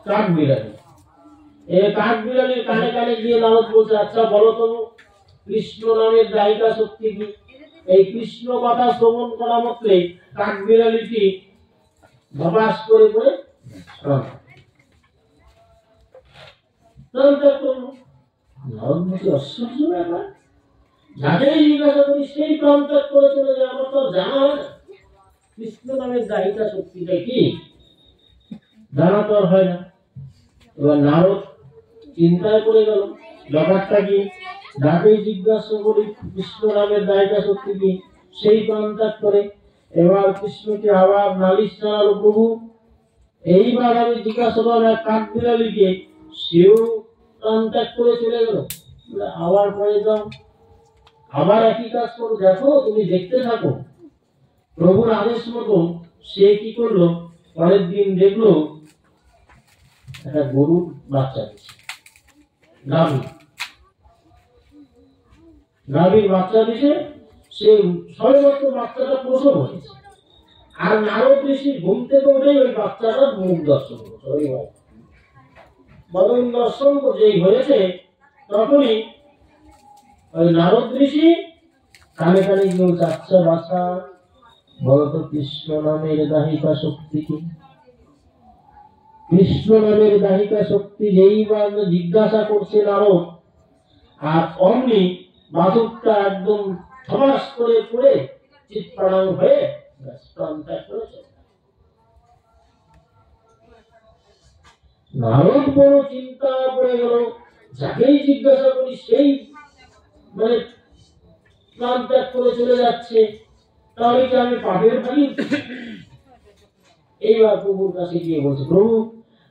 কাঠবিড়ালি। এই কাঠবিড়ালির কানে কানে গিয়ে নারদ বলছে, আচ্ছা বলো তো কৃষ্ণ নামের দায়িকা শক্তি কি? এই কৃষ্ণ কথা শ্রবণ করা মাত্রই কাঠবিড়ালিটি ধপাস করে করে নারদ বলছে, আশ্চর্য ব্যাপার, যাকেই জিজ্ঞাসা করি সেই প্রাণ ত্যাগ করে চলে যায়, আমার তো জানা হয় না কৃষ্ণ নামের দায়িকা শক্তিটা কি, জানা তো আর হয় না। এবার নারদ চিন্তায় পড়ে গেল, ব্যাপারটা কি, যাকেই জিজ্ঞাসা করি কৃষ্ণ নামের দায়িকা শক্তি কি, সেই প্রাণ ত্যাগ করে। এবার কৃষ্ণকে আবার নালিশ জানালো, প্রভু এইবার আমি জিজ্ঞাসা করলাম এক কাঠবিড়ালিকে, সেও প্রাণ ত্যাগ করে চলে গেল। আবার পরে যাও, আবার একই কাজ করো, দেখো তুমি দেখতে থাকো। প্রভুর আদেশ মতো সে কি করলো, পরের দিন দেখলো একটা গরুর বাচ্চা দিচ্ছে, গাভীর বাচ্চা দিছে, সে সবেমাত্র বাচ্চাটা প্রসব হয়েছে। আর নারদ ঋষি ঘুম থেকে উঠেই ওই বাচ্চাটার মুখ দর্শন করছে, বদন দর্শন যেই হয়েছে তখনই ওই নারদ ঋষি কানে কানে গিয়ে বলছে, আচ্ছা বাচ্চা বলতো কৃষ্ণ নামের দাহিকা শক্তি কি? কৃষ্ণ নামের দাহিকা শক্তি যেইবার জিজ্ঞাসা করছে নারদ, আর অমনি বাদকটা একদম ধপাস করে পড়ে চিৎপাড়াং হয়ে প্রাণ ত্যাগ করেছে। নারদ বড় চিন্তা পড়ে গেল, যাকেই জিজ্ঞাসা করি সেই মানে প্রাণ ত্যাগ করে চলে যাচ্ছে, তাহলে কি আমি পাপের ভাগী? এইবার প্রভুর কাছে গিয়ে বলছে, প্রভু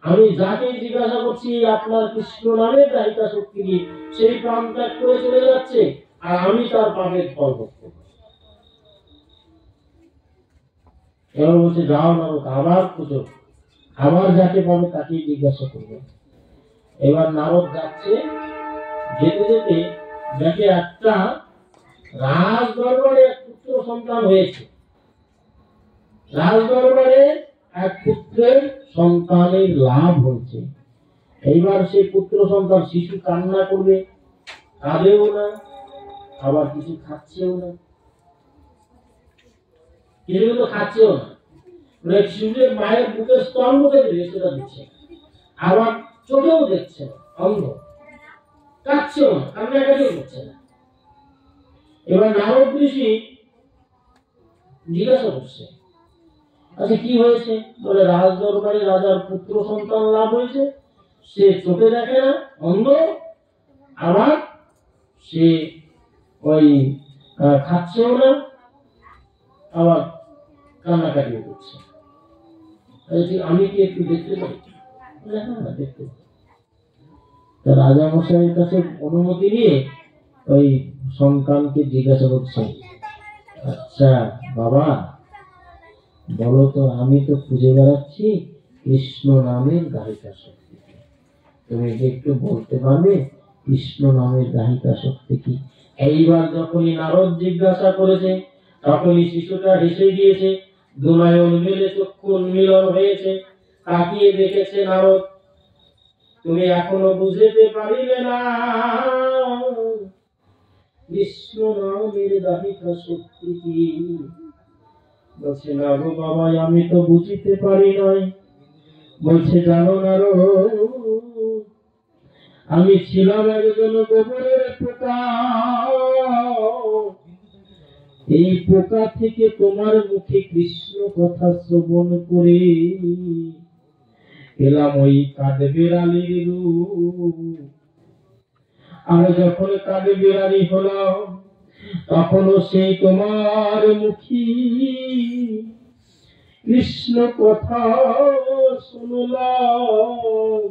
আমি যাকে জিজ্ঞাসা করছি আপনার কৃষ্ণ নামের দায়িকা শক্তি কি, সেই প্রাণ ত্যাগ করে চলে যাচ্ছে, আর আমি তার পাপের ফল ভোগ করব। এবার বলছে, যাও নারদ আবার খুঁজো, আবার যাকে পাবে তাকেই জিজ্ঞাসা করবে। এবার নারদ যাচ্ছে, যেতে যেতে দেখে একটা রাজ দরবারে এক পুত্র সন্তান হয়েছে, রাজ দরবারে এক পুত্রের সন্তানের লাভ হয়েছে। এইবার সেই পুত্র সন্তান শিশু কান্না করবে, কাঁদেও না, আবার কিছু খাচ্ছেও না, কিছু কিন্তু খাচ্ছেও না, শিশুর মায়ের বুকে স্তম্ভ থেকে সেটা দিচ্ছে, আবার চোখেও দেখছে না, অন্ধ, কাঁদছেও না, কান্নাকাটিও করছে না। এবার নারদ ঋষি জিজ্ঞাসা করছে, আচ্ছা কি হয়েছে? বলে রাজ দরবারে রাজার পুত্র সন্তান লাভ হয়েছে, সে চোখে দেখে না, অন্ধ, আবার সে ওই খাচ্ছেও না, আবার কান্নাকাটিও করছে, আমি কি একটু দেখতে পারি? হ্যাঁ দেখতে। রাজা মশাইয়ের কাছে অনুমতি নিয়ে ওই সন্তানকে জিজ্ঞাসা করছে, আচ্ছা বাবা বলো তো, আমি তো খুঁজে বেড়াচ্ছি কৃষ্ণ নামের দাহিকা শক্তি, তুমি কি একটু বলতে পারবে কৃষ্ণ নামের দাহিকা শক্তি কি? এইবার যখনই নারদ জিজ্ঞাসা করেছে তখনই শিশুটা হেসে গিয়েছে, দুনয়ন মিলে চক্ষু উন্মিলন হয়েছে, তাকিয়ে দেখেছে নারদ, তুমি এখনো বুঝতে পারিলে না কৃষ্ণ নামের দাহিকা শক্তি কি? বলছে, না গো বাবা আমি তো বুঝিতে পারি নাই। বলছে, জানো না রো, আমি ছিলাম একজন গোবরের পোকা, এই পোকা থেকে তোমার মুখে কৃষ্ণ কথা শ্রবণ করে এলাম ওই কাঠবিড়ালির রূপ। আমি যখন কাঠবিড়ালি হলাম তখনও সেই তোমার মুখী কৃষ্ণ কথা শুনলাম,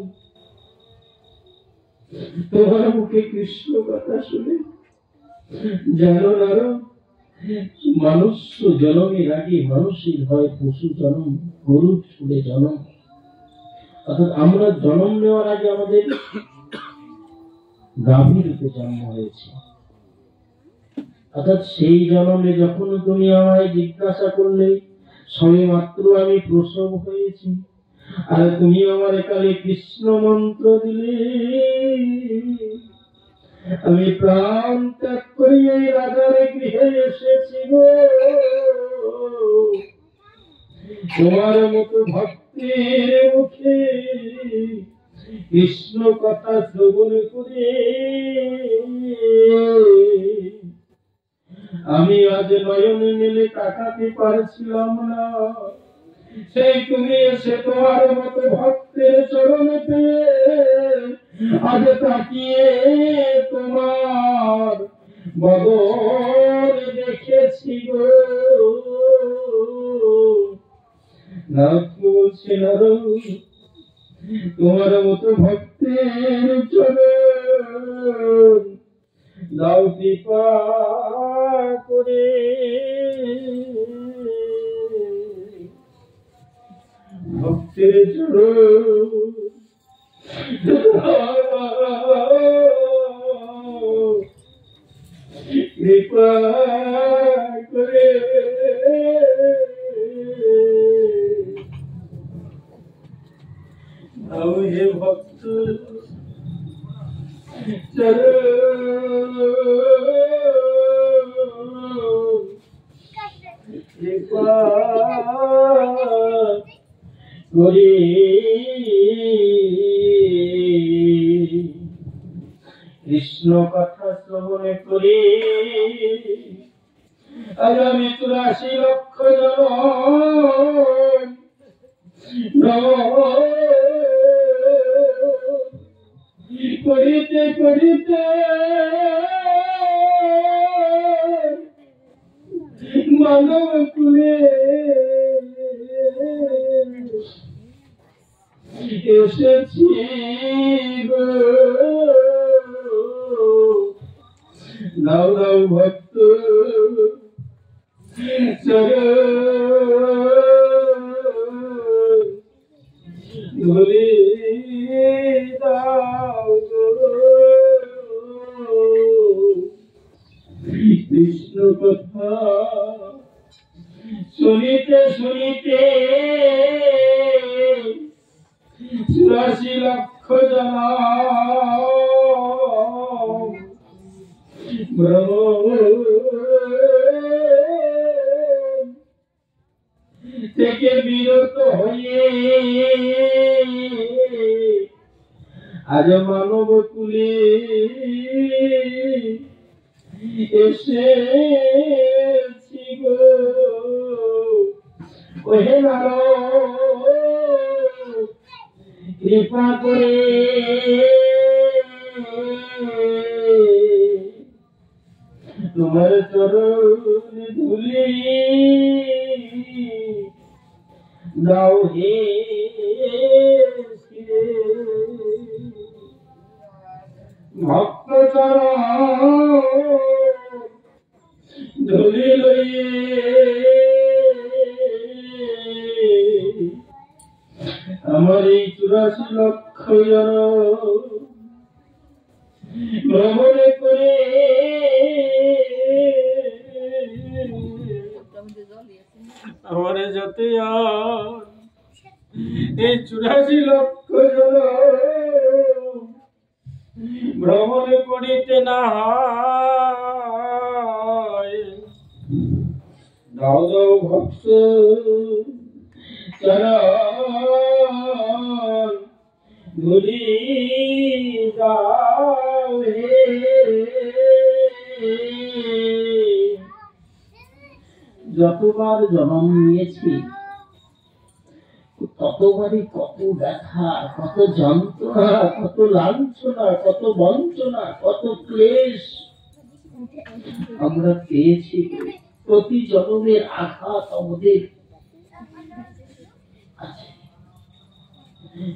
তোমার মুখে কৃষ্ণ কথা শুনে জানো না মানুষ জন্মের আগে মানুষের হয় পশু জন্ম, গরুর ছুড়ে জন্ম, অর্থাৎ আমরা জন্ম নেওয়ার আগে আমাদের গাভী রূপে জন্ম হয়েছে। অর্থাৎ সেই জন্মে যখন তুমি আমায় জিজ্ঞাসা করলে সবে মাত্র আমি প্রসব হয়েছি, আর তুমি আমার কালে কৃষ্ণ মন্ত্র দিলে, আমি প্রাণ ত্যাগ করিয়া এই রাজার গৃহে এসেছি গো। তোমার মতো ভক্তের মুখে কৃষ্ণ কথা শ্রবণ করে আমি আজ নয়ন মেলে তাকাতে পারছিলাম না। সেই তুমি এসে তোমার মতো ভক্তের চরণে পেয়ে আজ তাকিয়ে তোমার বদন দেখেছি গো। নাথ বলছে তোমার মতো ভক্তের চরণ দাও কৃপা করে। ভক্তের চরণ কৃপা করে। দাও হে ভক্ত চরণ কৃপা করে। কৃষ্ণ কথা শ্রবণ করে আজ আমি ৮৪ লক্ষ করিতে করিতে মানব কুলে এসেছি গো। দাও দাও ভক্ত চরণ ধরে দাও গো। কৃষ্ণ কথা শুনিতে শুনিতে ৮৪ লক্ষ থেকে বিরত হয়ে আজ মানব কুলে এসেছি গো। ওহে নারদ কৃপা করে তোমার চরণ ধুলি দাও হে ভক্ত চরণ ধুলি লইয়ে আমার এই ৮৪ লক্ষ ভ্রমণ করে আমার যাতে আর এই ৮৪ লক্ষ ভ্রমণ করিতে না হয়। দাও দাও ভক্ত চরণ ধুলি দাও হে। যতবার জন্ম নিয়েছি ততবারই কত ব্যথা, কত যন্ত্রণা, কত লাঞ্ছনা, কত বঞ্চনা, কত ক্লেশ আমরা পেয়েছি। প্রতি জন্মের আঘাত আমাদের আছে,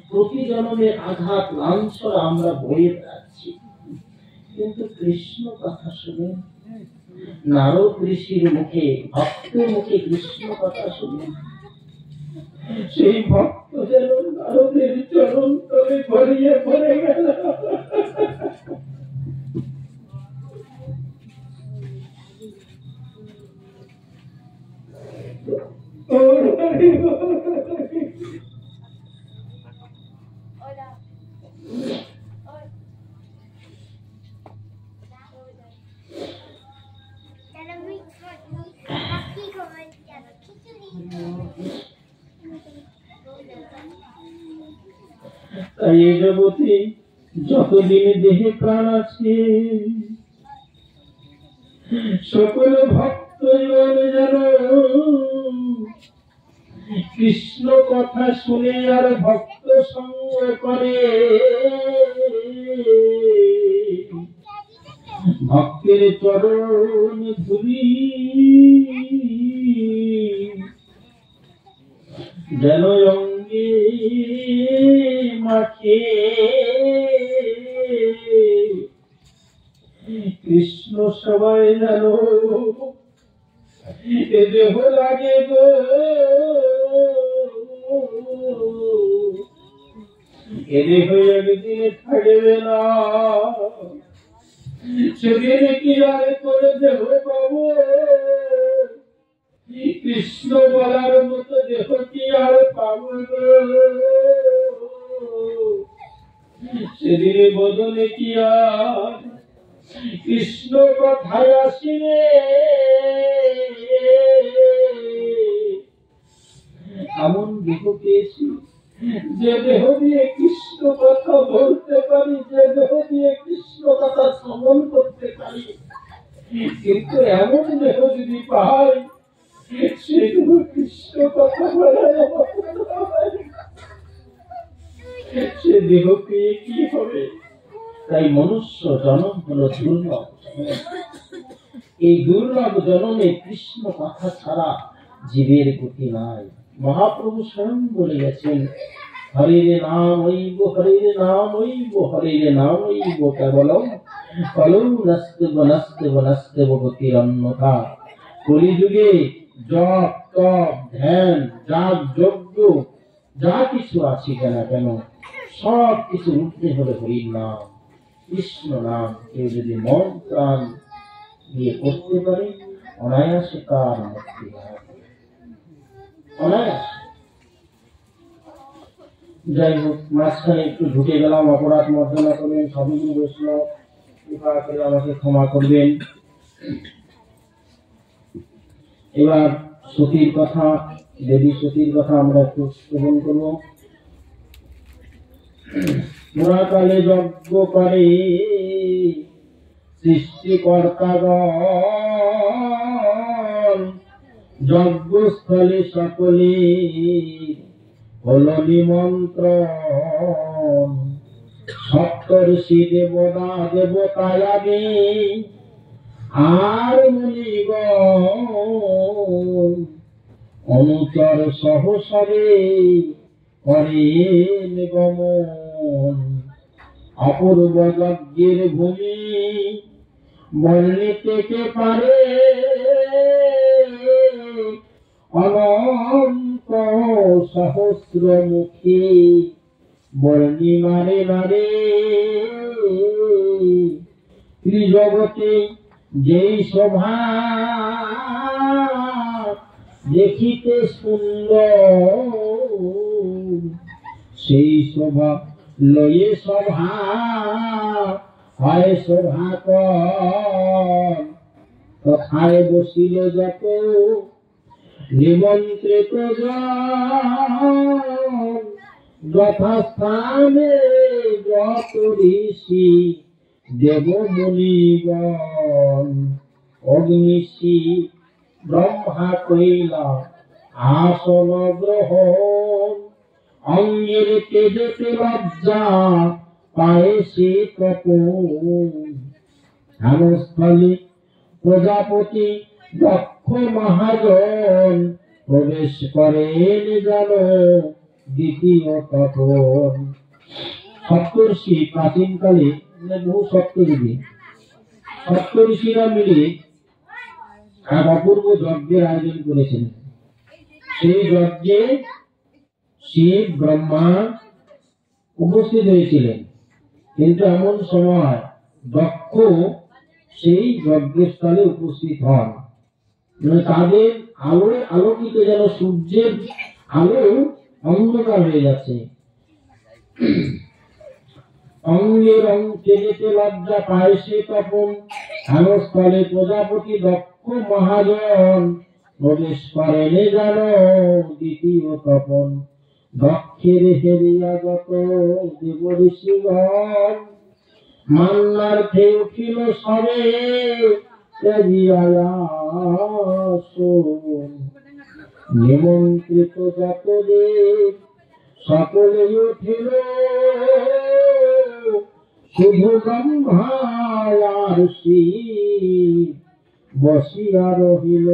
প্রতি জন্মের আঘাত লাঞ্ছনা আমরা বয়ে বেড়াচ্ছি। কিন্তু কৃষ্ণ কথা শুনে নারদ ঋষির মুখে, ভক্তের মুখে কৃষ্ণ কথা শুনে সেই ভক্ত যেন নারদের চরণ তলে গড়িয়ে পড়ে গেল। তাই এই জগতে যতদিন দেহে প্রাণ আছে সকল ভক্তজন যেন কৃষ্ণ কথা শুনে আর ভক্ত সঙ্গ করে, ভক্তের চরণ ধুলি যেন অঙ্গে মাখে, কৃষ্ণ সবাই যেন এ দেহ লাগে গো, এ দেহ একদিন থাকবে না, সেদিন কি আর করে দেহ পাবো, কৃষ্ণ বলার মতো দেহ কি আর পাবো গো, সেদিন বদলে কি আর কৃষ্ণ কথায় আসিবে, এমন দেহ পেয়েছি যে দেহ দিয়ে কৃষ্ণ কথা বলতে পারি, যে দেহ দিয়ে কৃষ্ণ কথা শ্রবণ করতে পারি, কিন্তু এমন দেহ যদি পাই সেগুলো কৃষ্ণ কথা বলার সে দেহ পেয়ে কি হবে? তাই মনুষ্য জন্ম হলো দুর্লভ। এই দুর্লভ জন্মে কৃষ্ণ কথা ছাড়া জীবের গতি নাই। মহাপ্রভু স্বয়ং বলে গেছেন, হরির নাম ঐব হরির নাম ঐব হরির নাম ঐব কেবলম কলৌ নাস্তেব নাস্তেব নাস্তেব গতির অন্যথা। কলিযুগে জপ তপ ধ্যান যাগ যজ্ঞ যা কিছু আছে কেন সব কিছু উঠতে হবে হরির নাম, কৃষ্ণ নাম। কেউ যদি মন প্রাণ দিয়ে করতে পারে অনায়াসে তার মুক্তি হয়, অনায়াসে। যাই হোক, মাঝখানে একটু ঢুকে গেলাম, অপরাধ মর্যাদা করবেন, সবগুলো বৈষ্ণব কৃপা করে আমাকে ক্ষমা করবেন। এবার সতীর কথা, দেবী সতীর কথা আমরা একটু শ্রবণ করব। পুরাকালে যজ্ঞ করে সৃষ্টিকর্তাগণ, যজ্ঞস্থলে সকলে হলো নিমন্ত্রণ। সপ্তর্ষি দেবতা দেবতায়াবে আর মুনিগণ অনুচর সহসরে করেন গমন। অপূর্ব যজ্ঞের ভূমি বর্ণিতে কে পারে, অনন্ত সহস্র মুখে বর্ণি মারে মারে। ত্রিজগতে যেই শোভা দেখিতে সুন্দর, সেই শোভা লয়ে সভা হয় শোভাকর। তথায় বসিল যত নিমন্ত্রিত জন, যথাস্থানে যত ঋষি দেব মুনিগণ। অগ্নিশি ব্রহ্মা কইলা আসন গ্রহণ, অঙ্গের তেজতে লজ্জা পায়ে সে তপন। ধ্যানস্থলে প্রজাপতি দক্ষ মহাজন, প্রবেশ করেন যেন দ্বিতীয় তপন। সপ্তর্ষি প্রাচীনকালে বহু সপ্তর্ষিরা মিলে এক অপূর্ব যজ্ঞের আয়োজন করেছেন। সেই যজ্ঞে শিব ব্রহ্মা উপস্থিত হয়েছিলেন, কিন্তু এমন সময় দক্ষ সেই যজ্ঞস্থলে উপস্থিত হন। তাদের আলোয় আলোকিত যেন সূর্যের আলো অন্ধকার হয়ে যাচ্ছে। অঙ্গের তেজেতে লজ্জা পায় সে তপন। ধ্যানস্থলে প্রজাপতি দক্ষ মহাজন, প্রবেশ করেন যেন দ্বিতীয় তপন। দক্ষের হেরিয়া যত দেব ঋষিগণ মান্নার্থে উঠিল সবে নিমন্ত্রিত যত দেব সকলে উঠিল শুধু ব্রহ্মার শিব বসিয়া রহিল।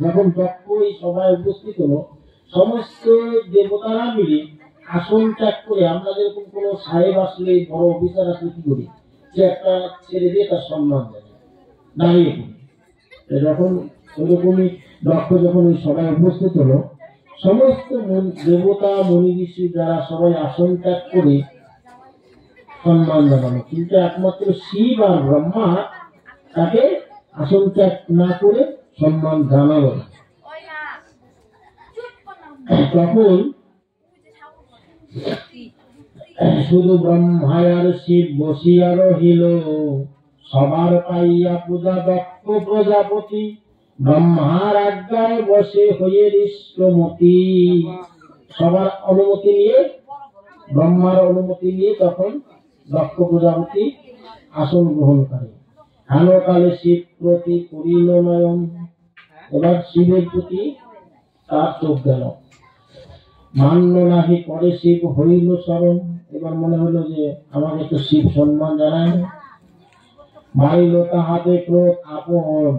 যখন দক্ষ এই সবাই উপস্থিত হলো, সমস্ত দেবতারা মিলে আসন ত্যাগ করে, আমরা যেরকম কোনো সাহেব আসলে বড় অফিসার আসলে কি করি, সে একটা ছেড়ে দিয়ে তার সম্মান দেয়, দাঁড়িয়ে পড়ে। যখন ওইরকমই দক্ষ যখন ওই সবাই উপস্থিত হলো, সমস্ত দেবতা মনি ঋষি যারা সবাই আসন ত্যাগ করে সম্মান জানানো, কিন্তু একমাত্র শিব আর ব্রহ্মা তাকে আসন ত্যাগ না করে সম্মান জানালো না। তখন শুধু ব্রহ্মা আর শিব বসিয়া রহিল, সবার পাইয়া পূজা দক্ষ প্রজাপতি ব্রহ্মার আজ্ঞায় বসে হয়ে ঋষ্টমতি। সবার অনুমতি নিয়ে, ব্রহ্মার অনুমতি নিয়ে তখন দক্ষ প্রজাপতি আসন গ্রহণ করে। হেনকালে শিব প্রতি করিল নয়ন, এবার শিবের প্রতি তার চোখ গেল, মান্য নাহি পরে শিব হইল স্মরণ। এবার মনে হলো যে আমাকে তো শিব সম্মান জানায় না, মারিল তাহাতে ক্রোধ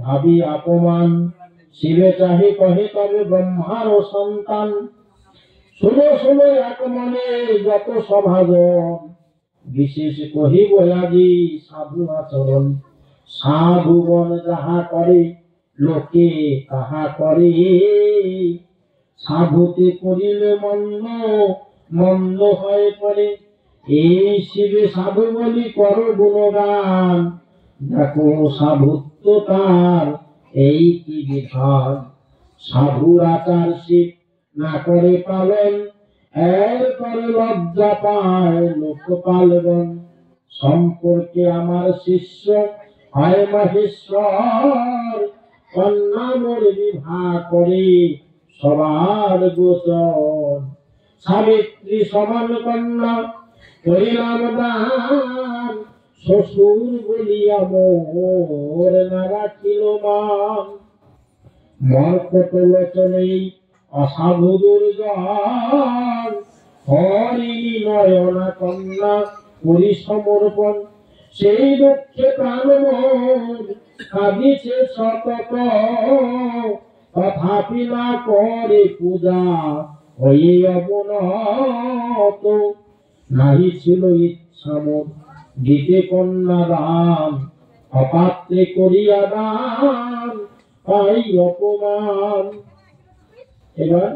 ভাবি অপমান, শিবে চাহি কহে তবে ব্রহ্মার সন্তান। শুনো শুনো এক মনে যত সভাজন, বিশেষ কহিব আজি সাধু আচরণ। সাধুগণ যাহা করে লোকে তাহা করে, সাধুতে করিলে মন্দ মন্দ হয়ে পড়ে। এই শিবে সাধু বলি কর গুণগান, দেখো সাধুত্ব তার এই কি বিধান। সাধুর আচার শিব না করে পালন, এর করে লজ্জা পায় লোকপালগণ। সম্পর্কে আমার শিষ্য হয় মহেশ্বর, কন্যা মোর বিবাহ করে সবার গোচর। সাবিত্রী সমান কন্যা করিলাম দান, শ্বশুর বলিয়া মোর না রাখিল মান। মর্কট লোচনে অসাধু দুর্জন, হরিণী নয়না কন্যা করি সমর্পণ। সেই দুঃখে প্রাণ মোর কাঁদিছে সতত, তথাপি না করে পূজা হয়ে অবনত। নাহি ছিল ইচ্ছা মোর দিতে কন্যা দান, অপাত্রে করিয়া দান পাই অপমান। এবার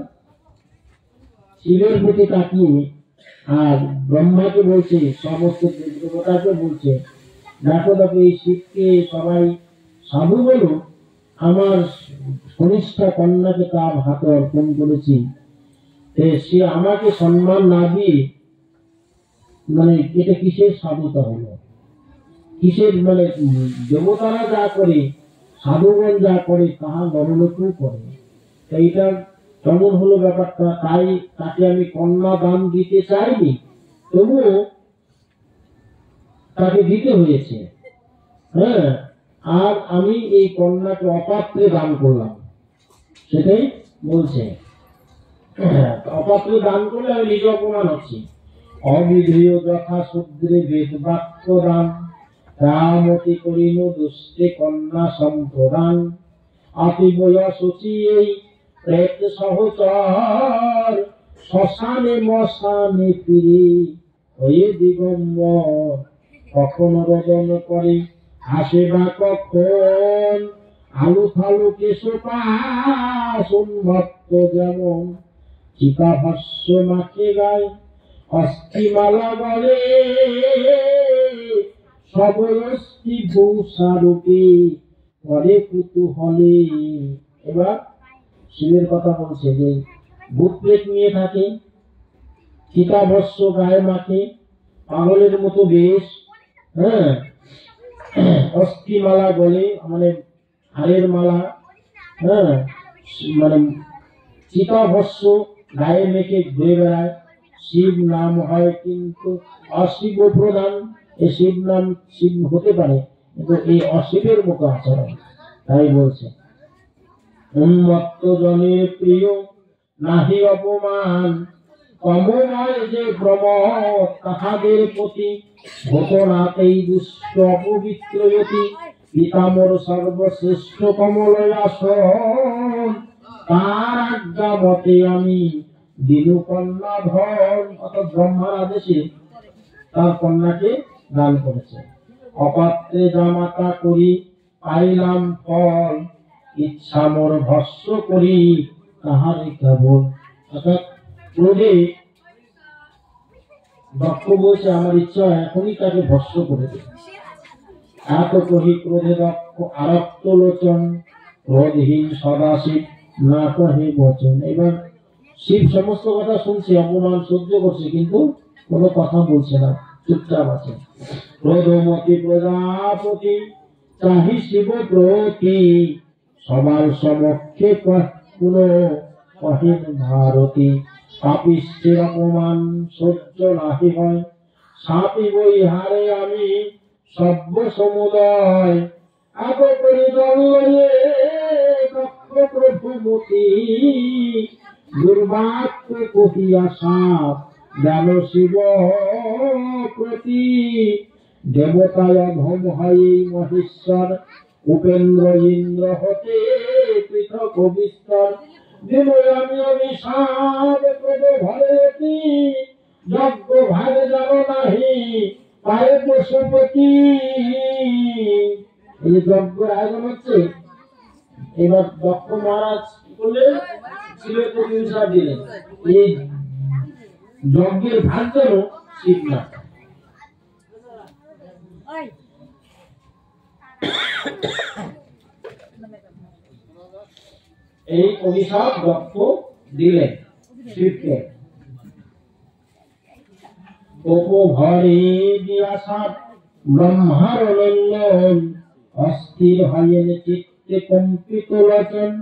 শিবের প্রতি তাকিয়ে আর ব্রহ্মাকে বলছে, সমস্ত দেবতাকে বলছে, দেখো দেখো এই শিবকে সবাই সাধু বলো, আমার কনিষ্ঠা কন্যাকে তার হাতে অর্পণ করেছি, সে আমাকে সম্মান না দিয়ে মানে এটা কিসের সাধুতা হলো, কিসের মানে দেবতারা যা করে সাধুগণ যা করে তাহা নরলোকেও করে, এইটা কেমন হলো ব্যাপারটা। তাই তাকে আমি কন্যা দান দিতে চাইনি, তবুও তাকে দিতে হয়েছে। হ্যাঁ, আর আমি এই কন্যাকে অপাত্রে দান করলাম, সেটাই বলছে। অপাত্রে দান করলে আমি নিজে অপমান হচ্ছি। অবিধেয় যথা শূদ্রে বেদ বাক্য দান, রামতি করিল দুষ্টে কন্যা সম্প্রদান। আতিবয়া সচি এই প্রেত সহচর, শ্মশানে মশানে ফিরে হয়ে দিগম্বর। কখন রোদন করে আসে বা কখন, আলু ফালু কেশপাশ উন্মত্ত যেমন। চিতাভস্য মাখে গায়ে অস্থিমালা বলে, সবই অস্থি ভূষারূপে করে কুতূহলে। এবার শিবের কথা বলছে যে ভূত প্রেত নিয়ে থাকে, চিতাভস্য গায়ে মাখে, পাগলের মতো বেশ, হ্যাঁ, অস্থিমালা গলে মানে হাড়ের মালা, হ্যাঁ, মানে চিতাভস্য গায়ে মেখে ঘুরে বেড়ায়। শিব নাম হয় কিন্তু অশিব প্রধান। এই শিব নাম শিব হতে পারে, কিন্তু এই অশিবের মতো আচরণ। তাই বলছে উন্মত্ত জনের প্রিয় নাহি অপমান, কমনয় যে প্রমোদ তাহাদের প্রতি, ঘটনাতেই দুষ্ট অপবিত্রয়তি, পিতামর সর্বশ্রেষ্ঠ কমলয় আসন, তার আজ্ঞা মতে আমি দিনু কন্যা ধন। অর্থাৎ ব্রহ্মার আদেশে তার কন্যাকে দান করেছে। অপাত্রে জামাতা করি পাইলাম ফল, ইচ্ছা মোর ভস্য করি তাহারে কেবল। অর্থাৎ ক্রোধে দক্ষ বলছে আমার ইচ্ছা এখনই তাকে ভস্য করে দেবে। এত কহি ক্রোধে দক্ষ আরক্ত লোচন, ক্রোধহীন সদাশিব না কহে বচন। এবার শিব সমস্ত কথা শুনছে, অপমান সহ্য করছে, কিন্তু কোনো কথা বলছে না, চুপচাপ আছে। ক্রোধমতি প্রজাপতি চাহি শিব প্রতি, সবার সমক্ষে কোনো কহিন ভারতী, পাপিষ্টের অপমান সহ্য নাহি হয়, সাপি বই হারে আমি সভ্য সমুদয়, এত করে জন্মে দক্ষ প্রভুমতি, দুর্বাক্য কহিয়া সাপ গেল শিব প্রতি, দেবতায় অধম হয় মহেশ্বর, উপেন্দ্র ইন্দ্র হতে পৃথক বিস্তর, দিনই আমি অভিশাপ প্রদ ভরতি, যজ্ঞ ভাগে জানো নাহি পায়ে পশুপতি। এই যে যজ্ঞের আয়োজন হচ্ছে, এবার দক্ষ মহারাজ কি করলেন, শিবের প্রতি অভিশাপ দিলেন, এই যজ্ঞের ভাগ যেন শিব না। এই অভিশাপ দক্ষ দিলেন শিবকে। উপভরে দিয়া সাপ ব্রহ্মার নন্দন, অস্থির হয়ে চিত্তে কম্পিত লোচন,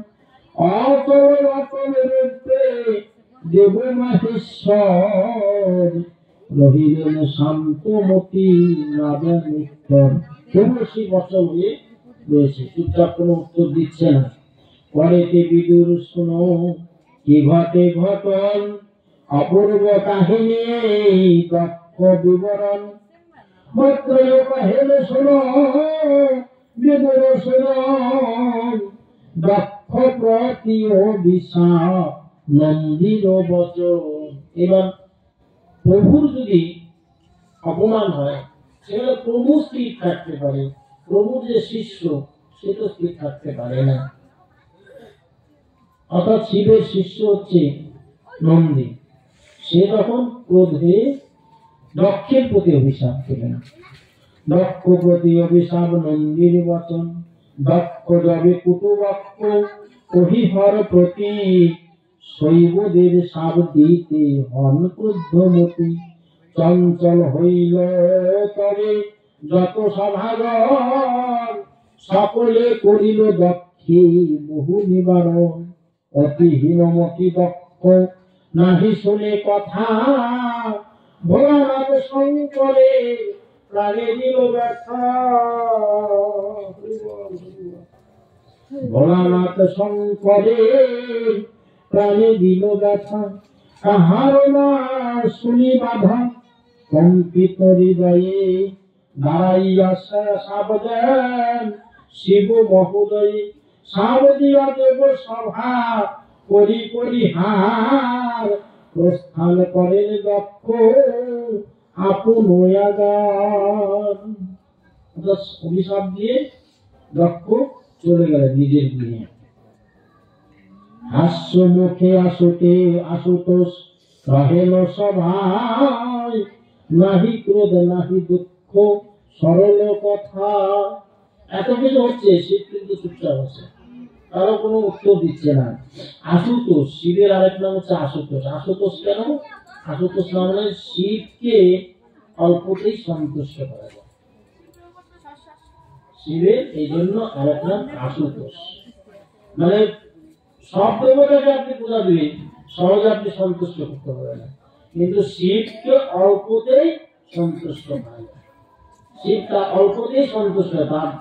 অচল অচল রূপে দেব মহেশ্বর, রহিলেন শান্তমতি রাজা। শিব অচল হয়ে রয়েছে, চুপচাপ কোনো উত্তর দিচ্ছে না। পরেতে বিদুর শুনো কি ঘটে ঘটন, অপূর্ব কাহিনী দক্ষ বিবরণ, মৈত্রেয় কহেন শোনো বিদুর শোনো, দক্ষ প্রতি অভিশাপ নন্দির বচন। এবার প্রভুর যদি অপমান হয়, সেখানে প্রভু স্থির থাকতে পারে, প্রভুর যে শিষ্য সে তো স্থির থাকতে পারে না। অর্থাৎ শিবের শিষ্য হচ্ছে নন্দী, সে তখন ক্রোধে দক্ষের প্রতি অভিশাপ দিলেন। দক্ষ প্রতি অভিশাপ নন্দীর বচন, দক্ষ যাবে কুটুবাক্য কহিহর প্রতি, শৈবদের সাপ দিতে হন ক্রুদ্ধমতি, চঞ্চল হইল তবে যত সভাগণ, সকলে করিল দক্ষে বহু নিবারণ, অতি হীনমতি দক্ষ নাহি শুনে কথা, ভোলানাথ শঙ্করে প্রাণে দিল ব্যথা। ভোলানাথ শঙ্করে প্রাণে দিল ব্যথা, কাহার না শুনি বাধা, কম্পিত হৃদয়ে দাঁড়াইয়া সাবধান শিব মহোদয়, সাব দিয়া দেব সভা করি পরিহার, প্রস্থান করেন দক্ষ আপন গান। অভিশাপ দিয়ে দক্ষ চলে গেলেন নিজের গৃহে। হাস্য মুখে আসুতে আশুতোষ রহেল সভায়, নাহি ক্রোধ নাহি দুঃখ সরল কথা। এত কিছু হচ্ছে, শিব কিন্তু চুপচাপ আছে, কারো কোনো উত্তর দিচ্ছে না। আশুতোষ, শিবের আরেক নাম হচ্ছে আশুতোষ। আশুতোষ কেন? আশুতোষ মানে শিবকে অল্পতেই সন্তুষ্ট করা যায়, শিবের এই জন্য আরেক নাম আশুতোষ। মানে সব দেবতাকে আপনি পূজা দিবেন, সহজে আপনি সন্তুষ্ট করতে পারবেন না, কিন্তু শিবকে অল্পতেই সন্তুষ্ট হয়। শিব তার অল্পতেই সন্তুষ্ট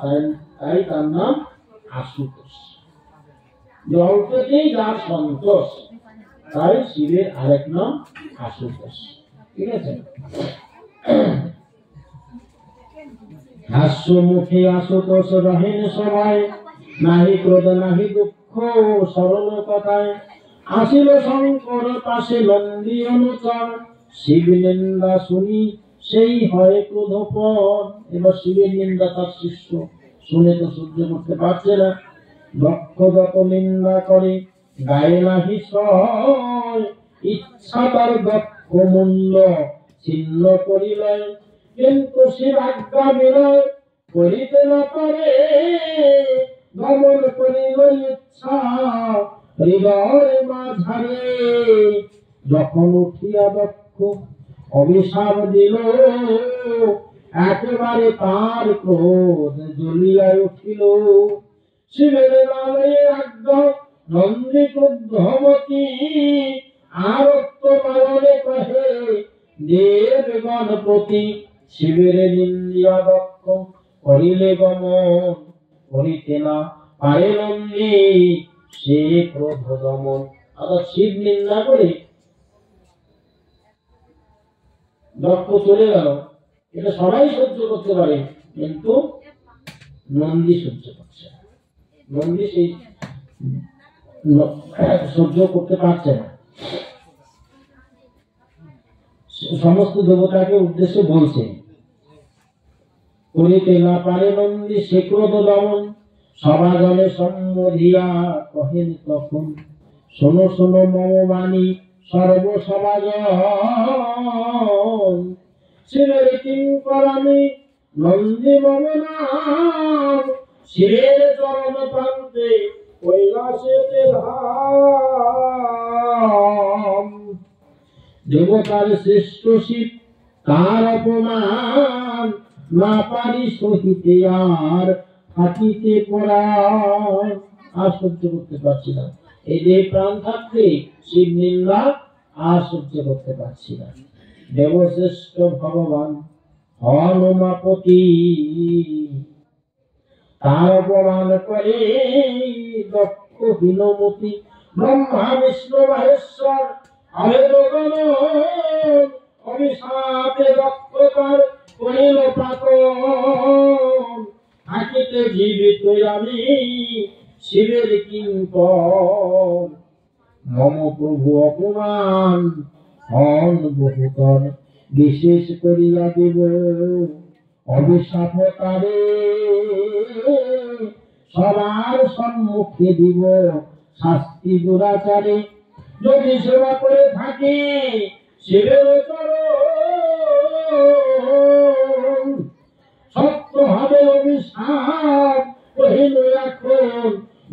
হয়, তাই তার নাম আশুতোষ। যে অল্পতেই যার সন্তোষ, তাই শিবের আরেক নাম আশুতোষ। ঠিক আছে। হাস্য মুখে আশুতোষ রহেন সবাই, নাহি ক্রোধ নাহি দুঃখ সরল কথায়। আসিল শঙ্কর পাশে নন্দী অনুচর, শিব নিন্দা শুনি সেই হয় ক্রোধপর। এবার শিবের নিন্দা তার শিষ্য শুনে তো সহ্য করতে পারছে না, দক্ষ যত নিন্দা করে গায়ে নাহি সয়। ইচ্ছা তার দক্ষ মূল্য ছিন্ন করিল, কিন্তু শিব আজ্ঞা বিনয় করিতে না পারে। দমন করিল ইচ্ছা হৃদয় মাঝারে, যখন উঠিয়া দক্ষ অভিশাপ দিল, একেবারে তার ক্রোধ জ্বলিয়া উঠিল। শিবের নামে আজ্ঞা নন্দী ক্রুদ্ধমতি, আরক্ত মারণে কহে দেবগণ প্রতি। শিবের নিন্দিয়া দক্ষ করিলে গমন, করিতে না পারে নন্দী সে ক্রোধ দমন। অর্থাৎ শিব নিন্দা করে দক্ষ চলে গেল, এটা সবাই সহ্য করতে পারে, কিন্তু নন্দী সহ্য করছে না। নন্দী সেই সহ্য করতে পারছে না। সমস্ত দেবতাকে উদ্দেশ্যে বলছে, করিতে না পারে নন্দী সে ক্রোধ দমন। সভাজনে সম্মোধিয়া কহেন তখন, শোনো শোনো মম বাণী সর্বসভাজন। শিবের কিঙ্করামি নন্দী মম নাম, শিবের চরণ প্রান্তে কৈলাসেতে ধাম। দেবতার শ্রেষ্ঠ শিব তার অপমান, না পারি সহিতে আর থাকিতে পরাণ। আর সহ্য করতে পারছি না, এই যে প্রাণ থাকতে শিব নিন্দা আর সহ্য করতে পারছি না। দেবশ্রেষ্ঠ ভগবান হনুমাপতি, তার অপমান করে দক্ষ হীনমতি। ব্রহ্মা বিষ্ণু মহেশ্বর আবেদগণ, অভিশাপে দক্ষতার করিল পাতন। থাকিতে জীবিত আমি শিবের কিঙ্কর, মম প্রভু অপমান হন বহুতর। বিশেষ করিয়া দেব অভিশাপ তারে, সবার সম্মুখে দিব শাস্তি দুরাচারে। যদি সেবা করে থাকি শিবের চরণ, সত্য হবে অভিশাপ কহিল এখন।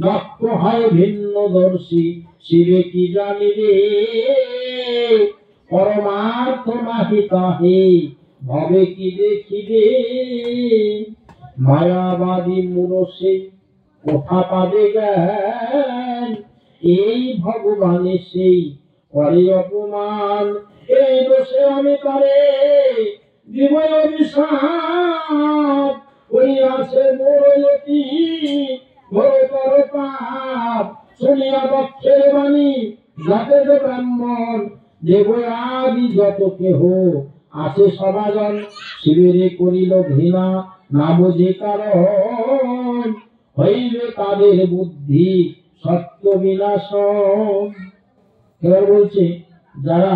দক্ষ হয় ভিন্নদর্শী শিবে কি জানিবে, পরমার্থ নাহি তাহে ভবে কি দেখিবে। মায়াবাদী মুরসে কোথা পাবে জ্ঞান, এই ভগবানের সেই করে অপমান। এই দোষে আমি তারে দিব অভিশাপ, করিয়াছে মোরয়তি ঘোরতর পাপ। শুনিয়া দক্ষের বাণী যাতে ব্রাহ্মণ, দেব আদি যত কেহ আছে সভাজন। শিবেরে করিল ঘৃণা না বুঝে কারণ, হইবে তাদের বুদ্ধি সত্য বিনাশন। এবার বলছে যারা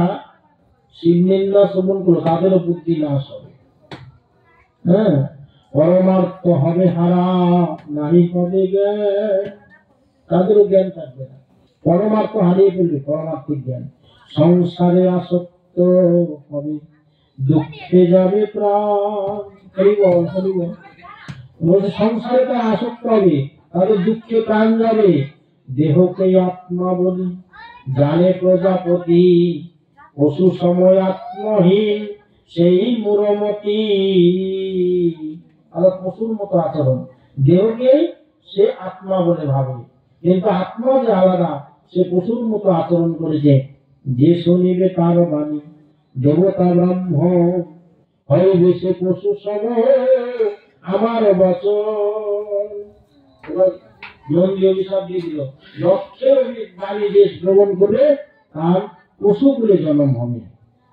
শিব নিন্দা শ্রবণ করলো তাদেরও বুদ্ধি নাশ হবে। হ্যাঁ, পরমার্থ হবে হারা নারী পদে জ্ঞান, তাদেরও জ্ঞান থাকবে না, পরমার্থ হারিয়ে ফেলবে পরমার্থিক জ্ঞান। সংসারে আসক্ত হবে দুঃখে যাবে প্রাণ। হরিবল হরিবল বলছে সংসারে তারা আসক্ত হবে, তাদের দুঃখে প্রাণ যাবে। দেহকে আত্মা বলি জানে প্রজাপতি, পশু সময় আত্মহীন সেই মুরমতি। আর পশুর মতো আচরণ, দেহকে সে আত্মা বলে ভাবে, কিন্তু আত্মা যে আলাদা সে পশুর মতো আচরণ করেছে। যে শুনিবে তার বাণী দেবতা ব্রাহ্মণ হইবে সে পশু সম আমার বচন। এবার নন্দী অভিশাপ দিয়ে দিল, লক্ষ্যের বাণী যে শ্রবণ করবে তার পশু বলে জন্ম হবে,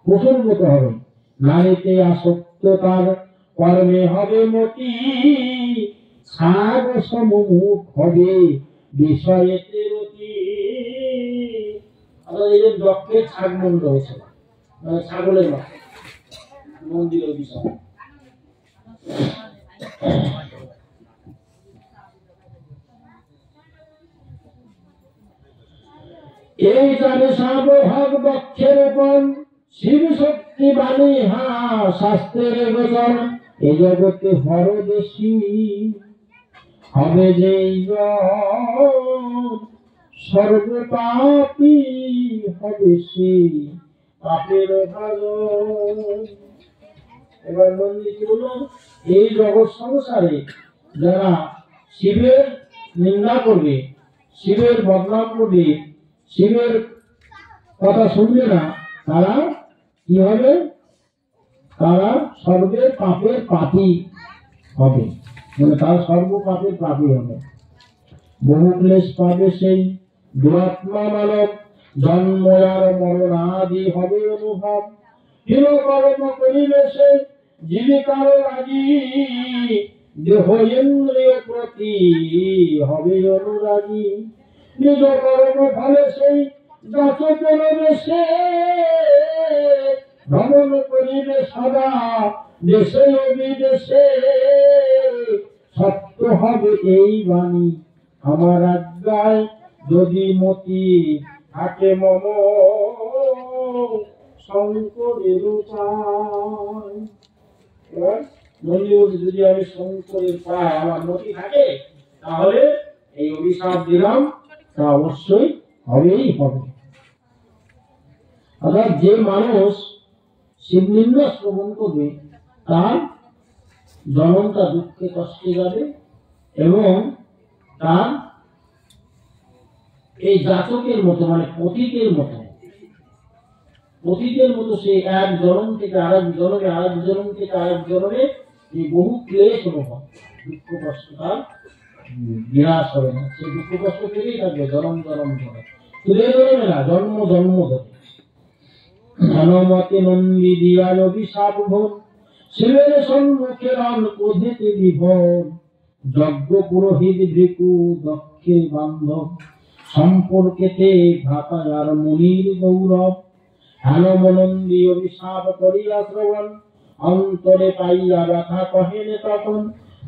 পশুর মতো হবে। নারীতে আসক্ত তার কর্মে হবে মতি, ছাগ সমুখ হবে বিষয়েতে রতি। এই যে দক্ষের ছাগ মন্ড হয়েছিল, ছাগলের মতো মন্দির অভিশাপ। এই জানে সাবভাগ দক্ষের উপর শিব শক্তি বাণী হা শাস্ত্রের বচন। এ জগতে হরদেশী হবে যে সর্বপাপী হবে সে পাপের ভাজন। এবার মন্দির কি বলল, এই জগৎ সংসারে যারা শিবের নিন্দা করবে, শিবের বদনাম করবে, শিবের কথা শুনবে না, তারা কি হবে, তারা সর্বের পাপের পাপী হবে, মানে তারা সর্ব পাপের পাপী হবে। বহু ক্লেশ পাবে সেই দুরাত্মা মানব, জন্ম আর মরণ আদি হবে অনুভব। হীন কর্ম করিলে সে জীবিকার রাজি, দেহ ইন্দ্রিয় প্রতি হবে অনুরাগী। নিজ কর্ম ফলে সেই যাচকের বেশে, ভ্রমণ করিবে সদা দেশে ও বিদেশে। সত্য হবে এই বাণী আমার আজ্ঞায়, যদি মতি থাকে মম শঙ্করের উপায়। এবার যদি আমি শঙ্করের পায় আমার মতি থাকে, তাহলে এই অভিশাপ দিলাম তা অবশ্যই হবেই হবে। অর্থাৎ যে মানুষ শিবলিঙ্গ শ্রবণ করবে তার জনমটা দুঃখে কষ্টে যাবে, এবং তার এই যাচকের মতো মানে পতিতের মতো সে এক জনম থেকে আরেক জনমে, আরেক জনম থেকে আরেক জনমে এই বহু ক্লেশ অনুভব, দুঃখ কষ্ট তার বিনাশ হবে না। সে দুঃখ কষ্ট থেকেই থাকবে জনম জনম ধরে, শুধু এই জনমে না, জন্ম জন্ম ধরে। ধনমতে নন্দী দিয়ায় অভিশাপ ভোর, শিবের সম্মুখে রণ ক্রোধেতে বিভোর। যজ্ঞ পুরোহিত ভৃকু দক্ষের বান্ধব, সম্পর্কেতে ভ্রাতা আর মুনির গৌরব। হেনমনন্দী অভিশাপ করিয়া শ্রবণ, অন্তরে পাইয়া ব্যথা কহেন তখন।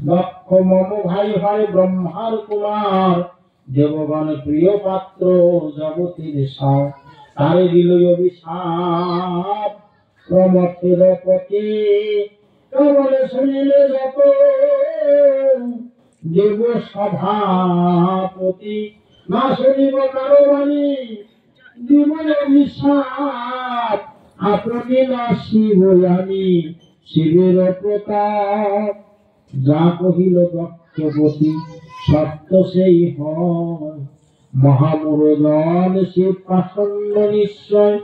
দক্ষ মম ভাই হয় ব্রহ্মার কুমার, দেবগণ প্রিয় পাত্র জগতের সার। তারে দিল অভিশাপ প্রমথের পথে, কেবলে শুনিলে যত দেব সভাপতি। না শুনিব কারো বাণী দিব অভিশাপ, আপনি না শিব জানি শিবের প্রতাপ। যা কহিল দক্ষপতি সত্য সেই হয়, মহামূরজন শিব পাষণ্ড নিশ্চয়।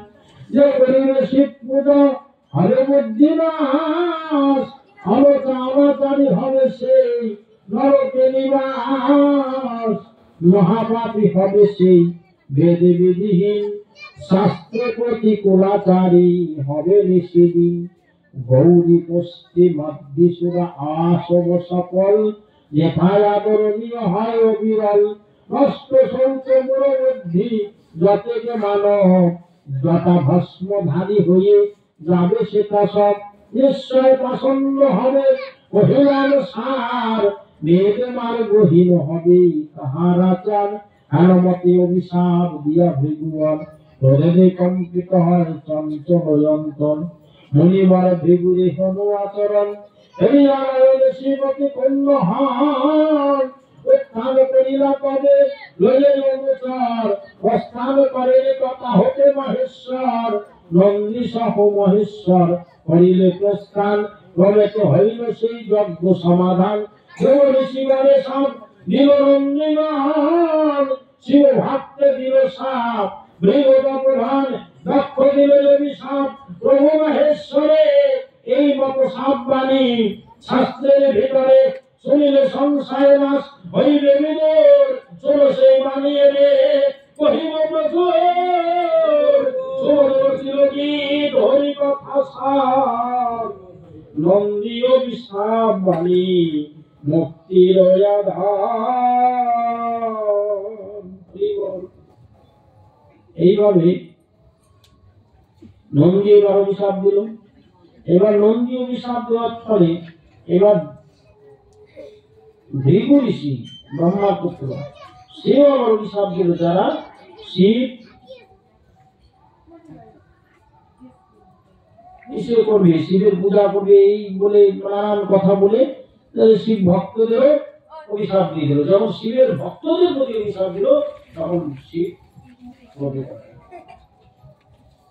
যে করিবে শিব পূজা হবে বুদ্ধি নাশ, অবতারি হবে সেই নরকে নিবাস। মহাপাপী হবে সেই বেদে বিধিহীন, শাস্ত্র প্রতিকূলাচারী হবে নিষিদিন। গৌরী পশ্চিম মধ্যিসুরা আসব সকল, যেথায় আদরণীয় হয় অবিরল। নষ্ট শৌচ মূল বুদ্ধি যতেকে মানব, যথা ভস্মধারী হয়ে যাবে সেটা সব। নিশ্চয় পাষণ্ড হবে কহিলাম সার, বেদ মার্গহীন হবে তাহার আচার। হেনমতে অভিশাপ দিয়া ভৃগুবর, ক্রোধে কম্পিত হয় চঞ্চল অন্তর। মুনিবার ভৃগুরে হন আচরণ, এই নারায়ণ শিবকে কন্য হন। উত্থান করিলা তবে লইলে অনুচর, প্রস্থান করেন তথা হতে মহেশ্বর। নন্দী সহ মহেশ্বর করিলে প্রস্থান, ক্রমে তো হইল সেই যজ্ঞ সমাধান। ঋষিগণে সব দিল নন্দীগণ, শিব ভক্তে দিল সাপ, বৃহৎ প্রধান দক্ষ দিল অভিশাপ। প্রভু মহেশ্বরে এই মত সাপ বাণী শাস্ত্রের ভিতরে শুনিলে সংশয় নাশ হইবে বিদুর। শোনো সেই বাণী রে কহিব প্রচুর, সুমধুর চিরগীত হরি কথা সার। নন্দী অভিশাপ বাণী মুক্তির আধার। এইভাবে নন্দী এবার অভিশাপ দিল। এবার নন্দী অভিশাপ দেওয়ার ফলে এবার ভৃগু ঋষি ব্রহ্মার পুত্র সেও আবার অভিশাপ দিল, যারা শিব করবে, শিবের পূজা করবে, এই বলে নানান কথা বলে শিব ভক্তদেরও অভিশাপ দিয়ে দিল। যখন শিবের ভক্তদের প্রতি অভিশাপ দিল তখন শিব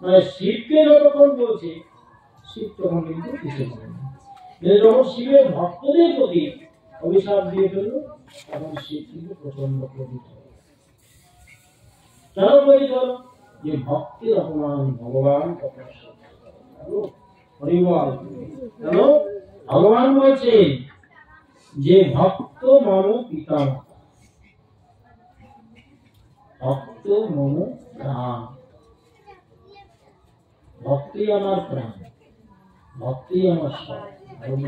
মানে শিবকে যতক্ষণ বলছে শিব তখন কিন্তু কিছু করে না। যখন শিবের ভক্তদের প্রতি অভিশাপ দিয়ে ফেলল তখন শিব কিন্তু প্রচন্ড ক্রোধিত হল। কেন ক্রোধিত হল? যে ভক্তের অপমান ভগবান ভগবান বলছে যে ভক্ত মম পিতা, ভক্ত মম প্রাণ, ভক্তি আমার প্রাণ, ভক্তি আমার সব।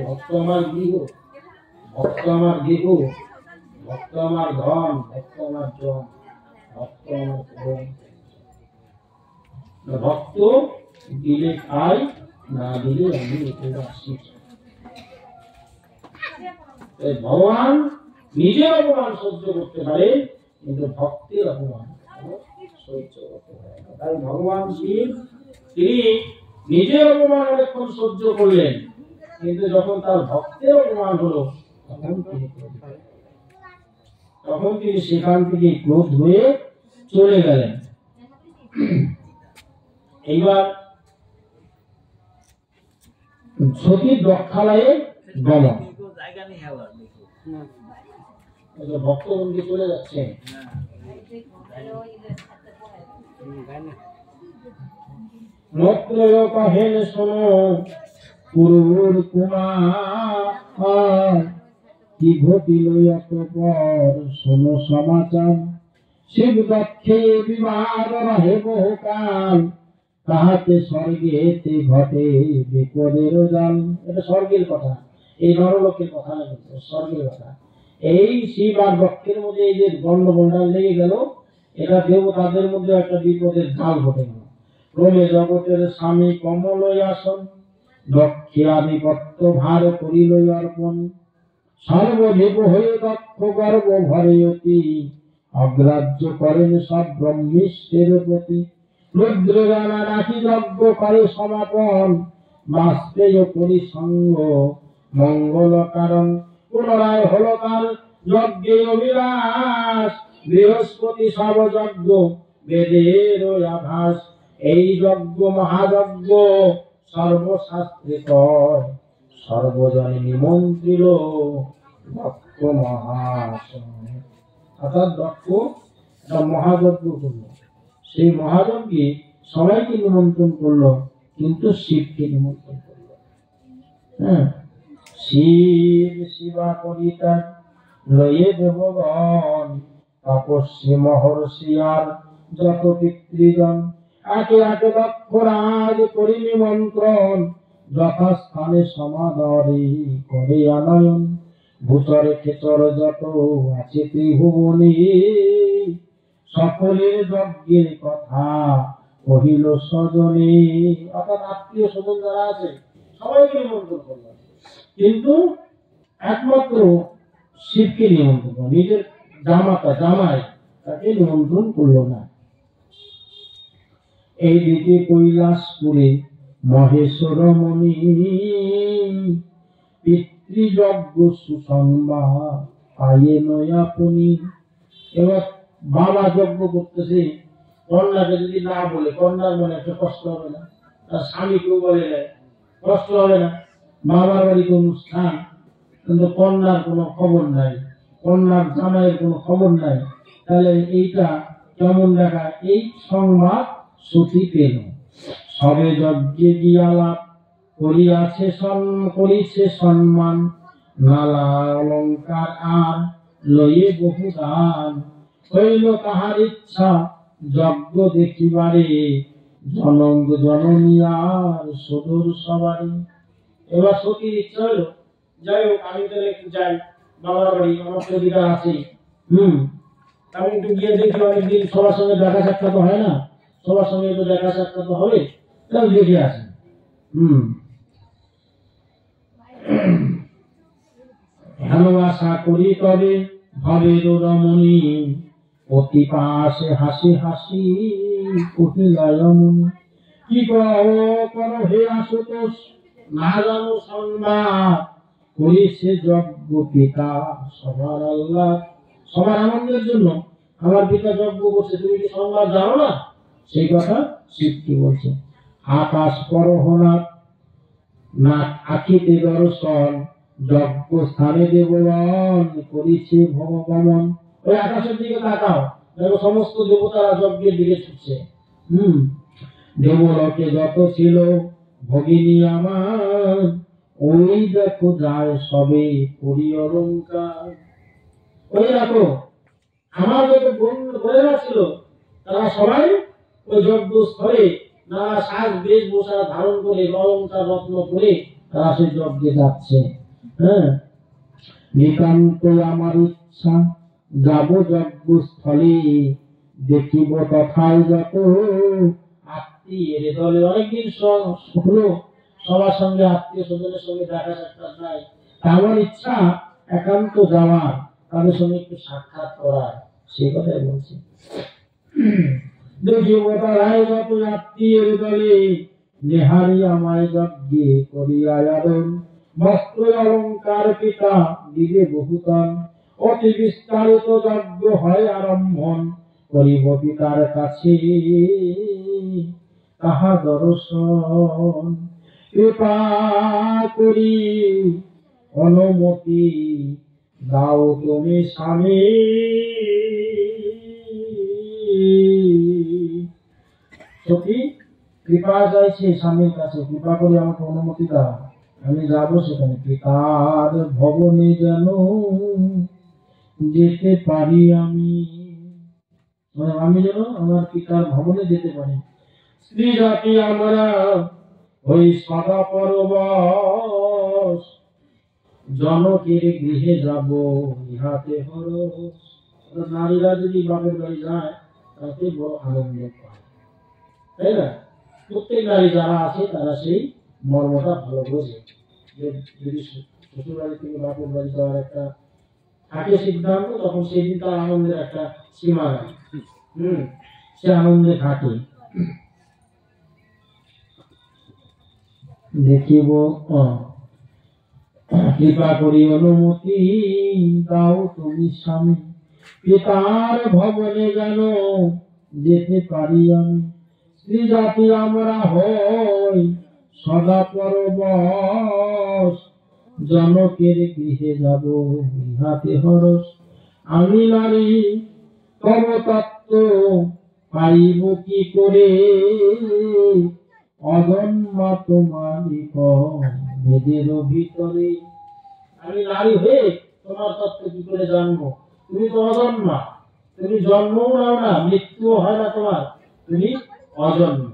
ভক্ত আমার গৃহ, ভক্ত আমার দেহ, ভক্ত আমার ধন, ভক্ত আমার জন, ভক্ত আমার প্রেম। ভক্ত দিলে খাই, না দিলে আমি আসি। ভগবান নিজের অপমান সহ্য করতে পারে, কিন্তু ভক্তের অপমান সহ্য করতে পারে না। তাই ভগবান শিব তিনি নিজের অপমান অনেকক্ষণ সহ্য করলেন, কিন্তু যখন তার ভক্তের অপমান হলো তখন তিনি সেখান থেকে ক্রোধ হয়ে চলে গেলেন। এইবার সতীর রক্ষালয়ে গমন, ভক্তবন্দী চলে যাচ্ছে। নত্রয় কহেন শোনো পুরুর কুমার, কি ঘটিল অতঃপর শোনো সমাচার। শিব দক্ষে বিবাদ রহে বহুকাল, তাহাতে স্বর্গেতে ঘটে বিপদের জাল। এটা স্বর্গের কথা, এই নরলোকের কথা না, স্বর্গের কথা। এই শিব আর দক্ষের মধ্যে এই যে গন্ডগোলটা লেগে গেল, এটা দেবতাদের মধ্যে একটা বিপদের জাল ঘটে গেল। ক্রমে জগতের স্বামী কমল আসন, দক্ষে আধিপত্য ভার করিল অর্পণ। সর্বদেব হয়ে দক্ষ গর্ব ভরে অতি, অগ্রাহ্য করেন সব ব্রহ্মিষ্ঠের প্রতি। রুদ্র রানা রাখি যজ্ঞ করে সমাপন, বাষ্পেয় পরিসঙ্গ মঙ্গল কারণ। পুনরায় হল তার যজ্ঞে অভিলাষ, বৃহস্পতি সব যজ্ঞ বেদের আভাস। এই যজ্ঞ মহাযজ্ঞ সর্বশাস্ত্রে কয়, সর্বজনে নিমন্ত্রিল দক্ষ মহাশয়। অর্থাৎ দক্ষ একটা মহাযজ্ঞ করলো, সেই মহাযজ্ঞে সবাইকে নিমন্ত্রণ করলো, কিন্তু শিবকে নিমন্ত্রণ করলো। হ্যাঁ, শিব শিবা করিতা লয়ে দেবগণ, তপস্বী মহর্ষি আর যত পিতৃজন। একে একে দক্ষ রাজ করি নিমন্ত্রণ, যথাস্থানে সমাদরে করে আনয়ন। ভূচরে খেচর যত আছে ত্রিভুবনে, সকলের যজ্ঞের কথা কহিল স্বজনে। অর্থাৎ আত্মীয় স্বজন যারা আছে সবাইকে নিমন্ত্রণ করল, কিন্তু একমাত্র শিবকে নিমন্ত্রণ করল, নিজের জামাই তাকে নিমন্ত্রণ করল না। এই দিকে কৈলাসপুরে মহেশ্বর মণি, পিতৃযজ্ঞ সুসংবাদ পাইয়ে নয়াপনি। এবার বাবা যজ্ঞ করতেছে, কন্যাকে যদি না বলে কন্যার মনে একটা কষ্ট হবে না? তার স্বামীকেও বলে কষ্ট হবে না? বাবার বাড়িতে অনুষ্ঠান, কিন্তু কন্যার কোনো খবর নাই, কন্যার জামাইয়ের কোনো খবর নাই, তাহলে এইটা কেমন দেখা, এই সংবাদ সতী পেল। সবে যজ্ঞে গিয়া লাভ করিয়াছে করিছে সম্মান, নালা অলঙ্কার আর লয়ে বহু দান। হইল তাহার ইচ্ছা যজ্ঞ দেখিবারে, জনক জননী আর সদর সবারে। এবার সতীর ইচ্ছা হলো, যাই হোক আমি তাহলে একটু যাই বাবার বাড়ি, আমার অধিকার আছে, আমি একটু গিয়ে দেখি, অনেকদিন সবার সঙ্গে দেখা সাক্ষাৎ তো হয় না, সবার সঙ্গে একটু দেখা সাক্ষাৎ তো হবে, তাহলে দেখে আসি। ভালোবাসা করি তবে ভবের রমণী, অতি পাশে হাসি হাসি কহিলায় মনি। কি করো হে আশুতোষ, না জানো সংবাদ, করেছে যজ্ঞ পিতা সবার আল্লাহ। সবার আনন্দের জন্য আমার পিতা যজ্ঞ করছে, তুমি কি সংবাদ জানো না? সেই কথা শিবকে বলছে। আকাশ পরহনা না আখিতে দর্শন, যজ্ঞ স্থানে দেবগণ করিছে ভগবান। ওই আকাশের দিকে তাকাও, দেখো সমস্ত দেবতারা যজ্ঞের দিকে ছুটছে। দেবলোকে যত ছিল ভগিনী আমার, ওই দেখো যায় সবে করি অলঙ্কার। ওই দেখো আমার যত বোনেরা ছিল, তারা সবাই ওই যজ্ঞ স্থলে নানা সাজ বেশভূষা ধারণ করে, অলঙ্কার রত্ন করে তারা সেই যজ্ঞে যাচ্ছে। নিতান্ত আমার ইচ্ছা যাব যজ্ঞ স্থলে, দেখিব তথায় যত আত্মীয়ের দলে। অনেকদিন হলো সবার সঙ্গে আত্মীয় স্বজনের সঙ্গে দেখা সাক্ষাৎ নাই, আমার ইচ্ছা একান্ত যাওয়ার, তাদের সঙ্গে একটু সাক্ষাৎ করার, সেই কথাই বলছি। দেখিব তারাই যত আত্মীয়ের দলে, নেহারি আমায় যজ্ঞে করিয়া আদর। বস্ত্র অলঙ্কার পিতা দিবে বহুতন, অতি বিস্তারিত যজ্ঞ হয় আরম্ভন। করিব পিতার কাছে তাহা দর্শন, কৃপা করি অনুমতি দাও তুমি স্বামী। সতী কৃপা চাইছে স্বামীর কাছে, কৃপা করে আমাকে অনুমতি দাও, আমি যাবো সেখানে। পিতার ভবনে যেন যেতে পারি আমি, আমি যেন আমার পিতার ভবনে যেতে পারি। স্ত্রী জাতি আমরা ওই সদা পরবশ, জনকের গৃহে যাব ইহাতে হরস। নারীরা যদি বাপের বাড়ি যায় তাতে বড় আনন্দ পায়, তাই না? প্রত্যেক নারী যারা আছে তারা সেই মর্মটা ভালো বোঝে, যে যদি শ্বশুর বাড়ি থেকে বাপের বাড়ি যাওয়ার একটা থাকে সিদ্ধান্ত, তখন সেদিন তার আনন্দের একটা সীমা নাই, সে আনন্দে থাকে। দেখিব কৃপা করি অনুমতি দাও তুমি স্বামী, পিতার ভবনে যেন যেতে পারি আমি। স্ত্রী জাতি আমরা হই সদা পরবশ, জনকের গৃহে যাব ইহাতে হরস। আমি নারী তব তত্ত্ব পাইব কি করে, অজন্মা তোমারি মেদের ভিতরে। আমি নারী হয়ে তোমার তত্ত্ব কি করে জানবো? তুমি তো অজন্মা, তুমি জন্মও নাও না, মৃত্যুও হয় না তোমার, তুমি অজন্মা,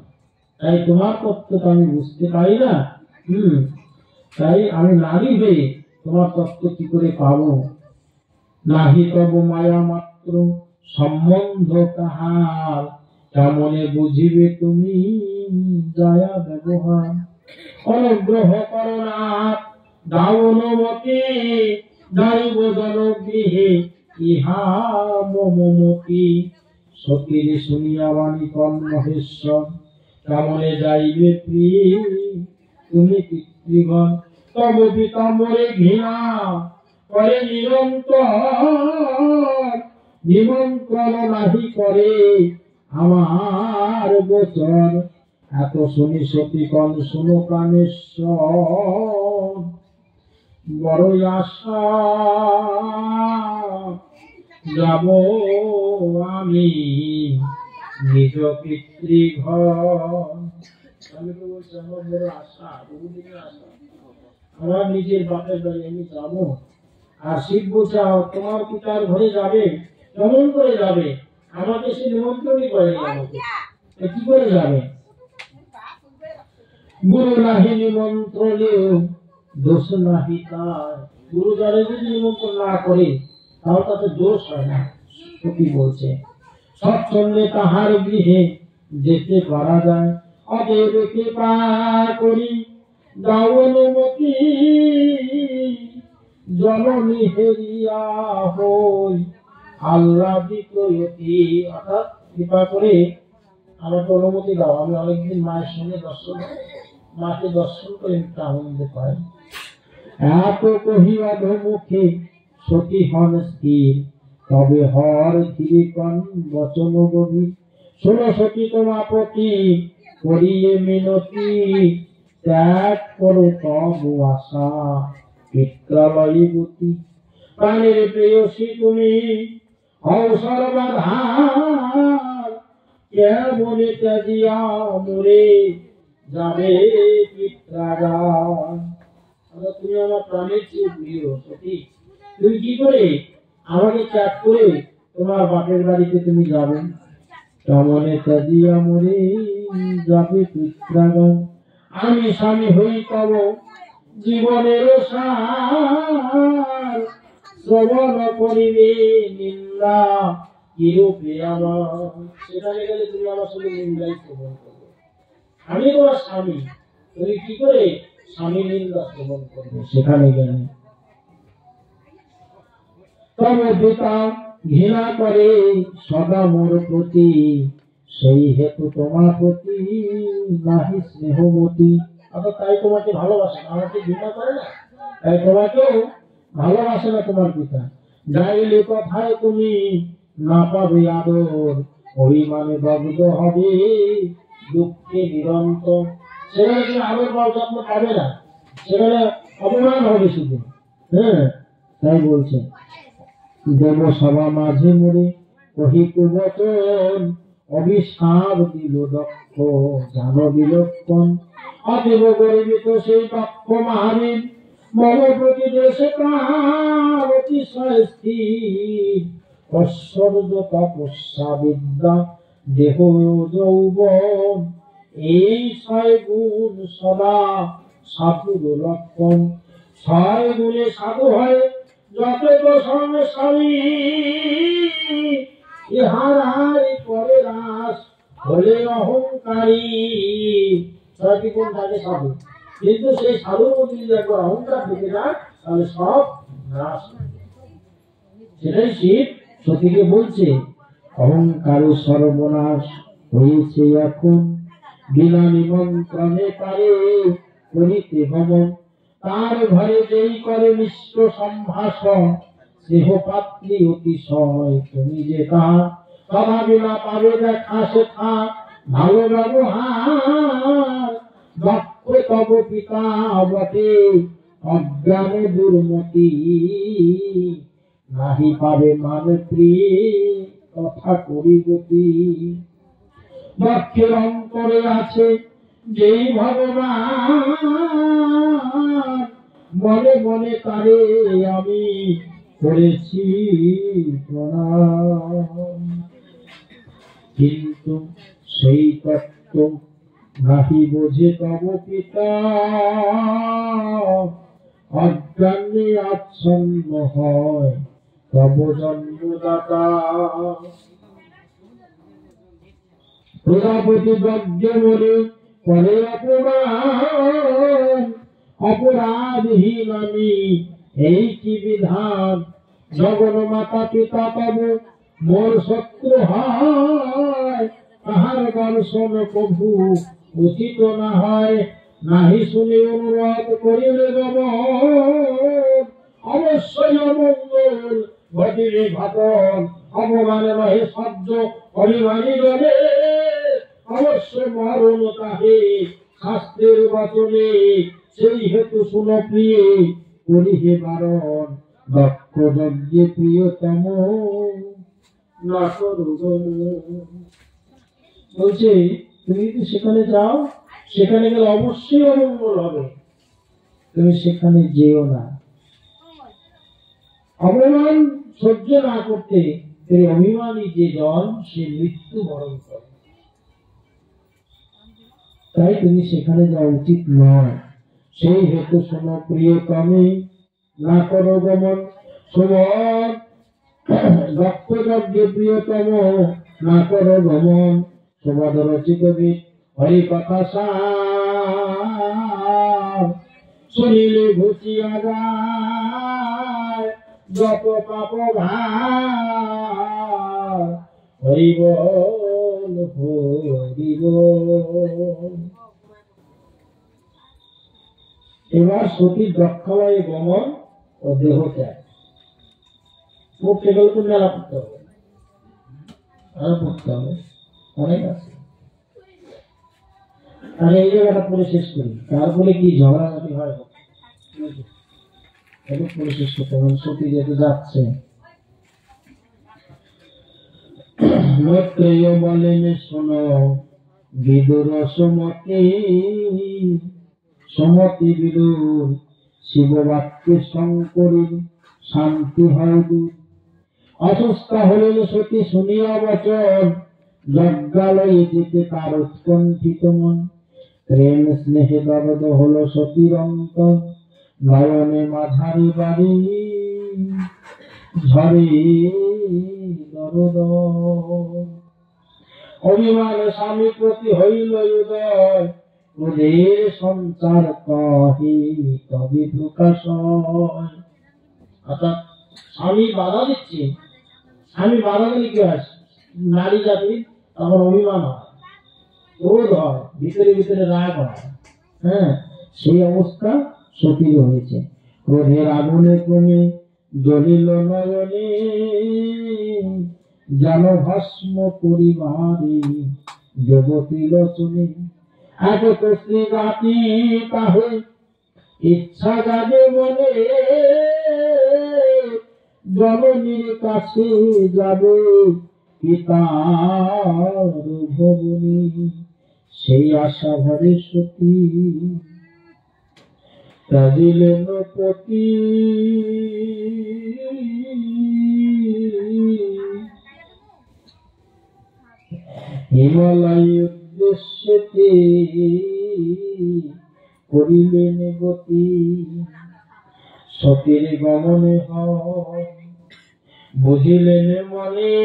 তাই তোমার তত্ত্ব তো আমি বুঝতে পারি না। তাই আমি নারী হয়ে তোমার তত্ত্ব কি করে পাবো? নাহি তব মায়া মাত্র সম্বন্ধ কাহার, কেমনে বুঝিবে তুমি দয়া ব্যবহার। অনুগ্রহ করো নাথ দাও অনুমতি, যাইব জনগৃহে ইহা মমমতি। সতীর শুনিয়া বাণী কন মহেশ্বর, কেমনে যাইবে প্রিয় তুমি পিতৃগণ। তব পিতা মোরে ঘৃণা করে নিরন্তর, নিমন্ত্রণ নাহি করে আমার গোচর। এত শুনি সতী কন শুনো প্রাণেশ্বর, বড় আশা যাব আমি নিজ পিতৃঘর। আমি তো বলছি আমার বড় আশা, বহুদিনের আশা, আমার নিজের বাপের বাড়ি আমি যাবো। আর শিব বলছে তোমার পিতার ঘরে যাবে, কেমন করে যাবে? আমাকে সে নিমন্ত্রণই করেনি, আমাকে কি করে যাবে? গুরু নাহি নিমন্ত্রণেও দোষ নাহি তার। গুরু যারা যদি নিমন্ত্রণ না করে তাও তাতে দোষ হয় না। সত্যি বলছে সচ্ছন্দে তাহার গৃহে যেতে পারা যায়। অতএব কৃপা করি দাও অনুমতি, জননী হেরিয়া হই আহ্লাদিত অতি। অর্থাৎ কৃপা করে আমাকে অনুমতি দাও, আমি অনেকদিন মায়ের সঙ্গে মাকে দর্শন করে একটু আনন্দ পাই। এত কহিয়া মুখে সতী হন স্থির, তবে হর ধীরে কন বচন গভীর। শোনো সতী তোমার প্রতি করিয়ে মিনতি, ত্যাগ করো তব আশা পিত্রালয়ী গতি। প্রাণের প্রেয়সী তুমি হও সর্বাধার, কেমনে ত্যাজিয়া মরে যাবে পিত্রাগার। তুমি আমার প্রাণের চেয়ে প্রিয় সতী, তুমি কি করে আমাকে ত্যাগ করে তোমার বাপের বাড়িতে তুমি যাবে? কেমনে ত্যাজিয়া মরে যাবে পিত্রাগার। আমি স্বামী হই তব জীবনের সার, শ্রবণ করিবে নিন্দা কিরূপে আমার। সেখানে গেলে তুমি আমার সঙ্গে নিন্দাই শ্রবণ করবে। আমি তোমার স্বামী, তুমি কি করে স্বামী নিন্দা শ্রবণ করবে সেখানে গেলে? তব পিতা ঘৃণা করে সদা মোর প্রতি, সেই হেতু তোমার প্রতি নাহি স্নেহমতি। অর্থাৎ তাই তোমাকে ভালোবাসে না, আমাকে ঘৃণা করে না, তাই তোমাকেও ভালোবাসে না তোমার পিতা। যাইলে কথায় তুমি না পাবে আদর, অভিমানে দগ্ধ হবে দুঃখে নিরন্তর। সেখানে তুমি আদর বা যত্ন পাবে না, সেখানে অপমান হবে শুধু। হ্যাঁ, তাই বলছে দেব সভা মাঝে মোরে কহি কুবচন, অভিশাপ দিল দক্ষ জানো বিলক্ষণ। অতীব গরিবিত সেই দক্ষ মহাবীর, মম প্রতি দেশে প্রাণ অতিশয় স্থির। ঐশ্বর্য তপস্যা বিদ্যা দেহ যৌবন, এই 6 গুণ সদা সাধুর লক্ষণ। 6 গুণে সাধু হয় যত সংসারী, ইহারাই পরে রাস হলে অহংকারী। 6টি গুণ থাকে সাধু, কিন্তু সেই সাধুর মধ্যে যদি একবার অহংকার ঢুকে যায় তাহলে সব নাশ। সেটাই শিব সতীকে বলছে, অহংকারে সর্বনাশ হয়েছে এখন, বিনা নিমন্ত্রণে পারে করিতে ভ্রমণ। তার ঘরে যেই করে মিশ্র সম্ভাষণ, স্নেহ পাত্রী অতিশয় তুমি যে তার। সভা বিনা পাবে দেখা শেখা ভালো ব্যবহার, দক্ষ তব পিতা বটে অজ্ঞানে দুর্মতি। নাহি পাবে মানে প্রিয় কথা করি গতি। দক্ষের অন্তরে আছে যেই ভগবান, মনে মনে তারে আমি করেছি প্রণাম। কিন্তু সেই তত্ত্ব নাহি বোঝে তব পিতা, অজ্ঞানে আচ্ছন্ন হয় তব জন্মদাতা। প্রজাপতি যজ্ঞ বলে করে অপমান, অপরাধহীন আমি এই কি বিধান। জগন মাতা পিতা তব মোর শত্রু হয়, তাহার দর্শন প্রভু উচিত না হয়। নাহি শুনে অনুরোধ করিলে গমন, অবশ্যই অমঙ্গল ঘটিলে ঘটন। অপমান রহে সহ্য অভিমানী গলে, অবশ্য মরণ তাহে শাস্ত্রের বচনে। সেই হেতু শুন প্রিয়ে করিহে বারণ, দক্ষ যজ্ঞে প্রিয়তম না করো গমন। বলছে তুমি যদি সেখানে যাও, সেখানে গেলে অবশ্যই অমঙ্গল হবে, তুমি সেখানে যেও না। অপমান সহ্য না করতে এই অভিমানী যে জন সে মৃত্যু বরণ করে, তাই তুমি সেখানে যাওয়া উচিত নয়। সেই হেতু শোনো প্রিয়তমে, না করো গমন। সমর রক্তযজ্ঞে প্রিয়তম, না করো গমন। সমাদ রচিত গীত হরি কথা সার, শুনিলে ঘুচিয়া যায় যত পাপ ভার। হরি বল হরি বল। এবার সতীর দক্ষালয়ে গমন ও দেহ ত্যাগ। পড়তে গেলে তো মেলা পড়তে হবে, আরো পড়তে হবে, অনেক আছে। আর এই জায়গাটা পড়ে শেষ করি, তারপরে কি ঝগড়াঝাটি হয় পড়ে শেষ করতে হবে। সতী যেতে যাচ্ছে, মৈত্রেয় বলেন শোনো বিদুর সুমতি, সুমতি বিদুর শিববাক্যে শঙ্করীর শান্তি হয় দূর। অসুস্থ হলেন সতী শুনিয়া বচন, যজ্ঞালয়ে যেতে তার উৎকণ্ঠিত মন। প্রেম স্নেহে দরদ হলো সতীর অন্তর, নয়নে মাঝারি বাড়ি ঝরে দরদ। অভিমান স্বামী প্রতি হইল উদয়, ক্রোধের সঞ্চার কহে তবে প্রকাশ। অর্থাৎ স্বামী বাধা দিচ্ছে, স্বামী বাধা দিলে কি হয়, নারী জাতির তখন অভিমান হয়, ক্রোধ হয়, ভিতরে ভিতরে রাগ হয়। হ্যাঁ, সেই অবস্থা সতীর হয়েছে। ক্রোধের আগুনে ক্রমে জ্বলিল নয়নে, যেন ভস্ম পরিবারে দেবতী লোচনে। এক স্ত্রী জাতি তাহে ইচ্ছা জাগে মনে, জননীর কাছে যাবে পিতার ভবনী। সেই আশা ভরে সতী রাজিলেন পতি। হিমালয় উদ্দেশ্যে করিলেন গতি, সতীর গমনে হয় বুঝিলেন মনে।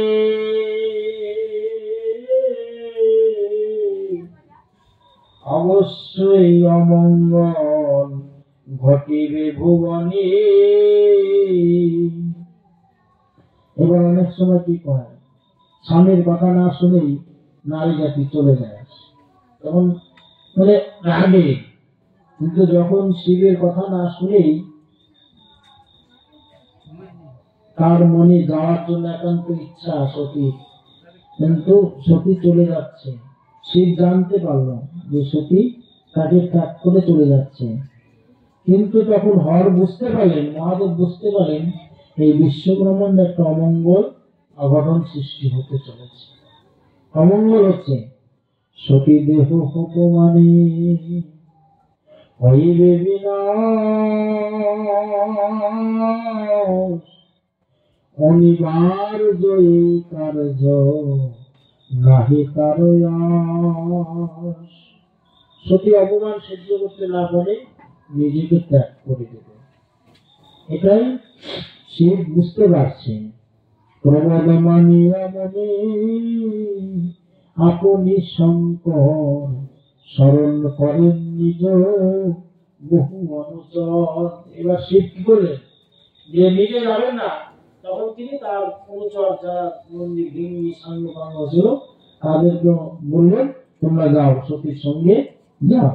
অবশ্যই অমঙ্গল ঘটিবে ভুবনে। এবার অনেক সময় কি করে, স্বামীর কথা না শুনেই নারী জাতি চলে যায়, তখন মানে রাগে। কিন্তু যখন শিবের কথা না শুনেই তার মনে যাওয়ার জন্য একান্ত ইচ্ছা সতী, কিন্তু সতী চলে যাচ্ছে, শিব জানতে পারল যে সতী তাকে ত্যাগ করে চলে যাচ্ছে। কিন্তু তখন হর বুঝতে পারলেন, মহাদেব বুঝতে পারলেন এই বিশ্বব্রহ্মাণ্ডে একটা অমঙ্গল অঘটন সৃষ্টি হতে চলেছে। অমঙ্গল হচ্ছে সতী দেহ অপমানে হইবে বিনাশ, অনিবার্য এই কার্য নাহি কারো আশ। সতী অপমান সহ্য করতে না পারে নিজেকে ত্যাগ করে দেবে, এটাই শিব বুঝতে পারছেন। প্রবল মানিয়া মনে আপনি শঙ্কর স্মরণ করেন নিজ বহু অনুচর। এবার শিব কি করলেন, যে নিজে যাবেন না, তখন তিনি তার অনুচর যারা মন্দির ভিঙ্গি সাঙ্গ ছিল তাদেরকে বললেন তোমরা যাও, সতীর সঙ্গে যাও।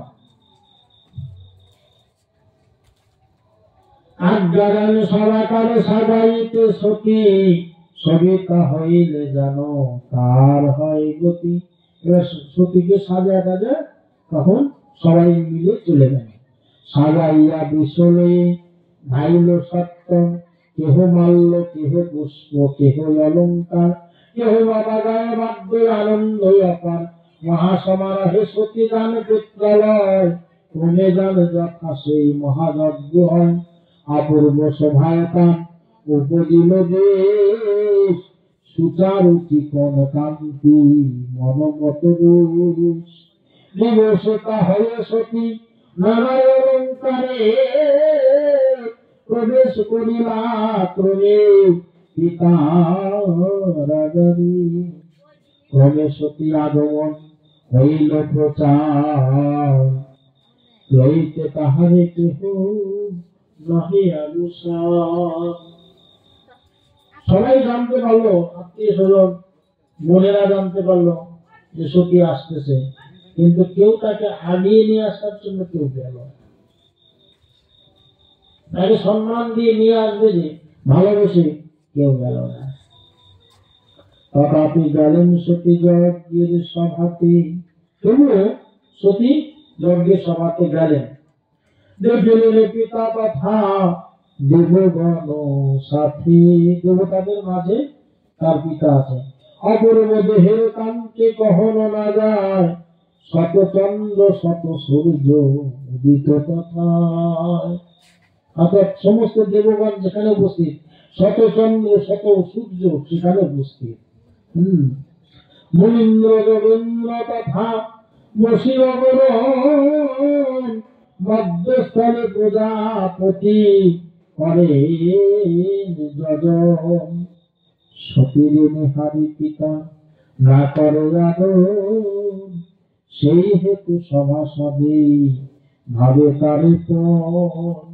আজ্ঞান সবাকারে সাজাইতে সতী, সবিতা হইলে জানো তার হয় গতি। এবার সতীকে সাজা টাজা তখন সবাই মিলে চলে গেল। সাজাইয়া বিশলে ধাইল সত্য, কেহ মাল্য কেহ পুষ্প কেহ অলঙ্কার। কেহ বাবা গায়ে বাদ্য আনন্দ অপার মহাসমারোহে সতী গান পুত্রালয় ক্রমে গান যথা সেই মহাযজ্ঞ হয় অপূর্ব শোভায়তান উপদিল দেশ সুচারু চিকন কান্তি মনমত বিবশতা হয়ে সতী নানা অলঙ্কারে প্রবেশ করিলা ক্রমে পিতা রাজনী ক্রমে সতী আগমন হইল প্রচার লইতে তাহারে কেহ নহে আনুসার। সবাই জানতে পারলো, আত্মীয় স্বজন বোনেরা জানতে পারলো যে সতী আসতেছে, কিন্তু কেউ তাকে আগিয়ে নিয়ে আসার জন্য কেউ গেল, তাকে সম্মান দিয়ে নিয়ে আসবে যে ভালোবেসে কেউ গেল না। তথাপি গেলেন সতী যজ্ঞের সভাতে, তবুও সতী যজ্ঞের সভাতে গেলেন। দেখিলেন পিতা তথা দেবগণ সাথী, দেবতাদের মাঝে তার পিতা আছে। অপূর্ব দেহের কান্তে কখনো না যায়, শত চন্দ্র শত সূর্য উদিত তথায়। অর্থাৎ সমস্ত দেবগণ যেখানে উপস্থিত, শত চন্দ্র শত সূর্য সেখানে উপস্থিত। মুনীন্দ্র যোগেন্দ্র তথা বশীবরণ মধ্যস্থলে প্রজাপতি করে যজন। সতীর নিহারি পিতা না করে আদর, সেই হেতু সভাসদে ভাবে তার পর।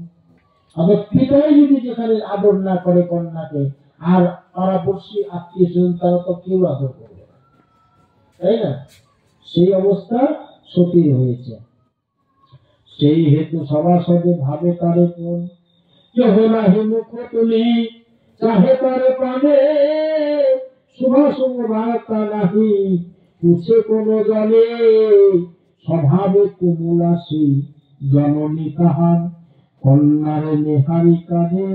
আবার পিতাই যদি যেখানে আদর না করে কন্যাকে, আর পাড়াপড়শি আত্মীয় স্বজন তারা তো কেউ আদর করবে না, তাই না? সেই অবস্থা সতীর হয়েছে। সেই হেতু সভাসদে ভাবে তারে কোন, কেহ নাহি মুখ তুলি চাহে তারে প্রাণে, শুভাশুভ বার্তা নাহি পুছে কোন জলে, স্বভাবে কুমুলাসী জননী তাহার কন্যারে নেহারি কাঁদে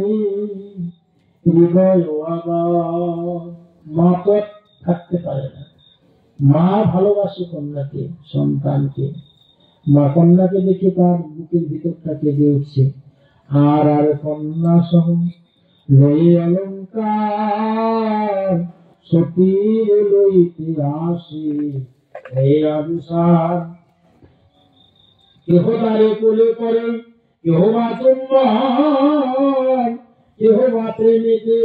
হৃদয় আবার। মা তো থাকতে পারে না, মা ভালোবাসে কন্যাকে, সন্তানকে। মা কন্যাকে দেখে তার বুকের ভিতরটা কেঁদে উঠছে। আর আর কন্যা সহ লয়ে অলঙ্কার সতীর লইতে আসে এই অনুসার। কেহ তারে কোলে করে, কেহ বা চুম্বন, কেহ বা প্রেমেতে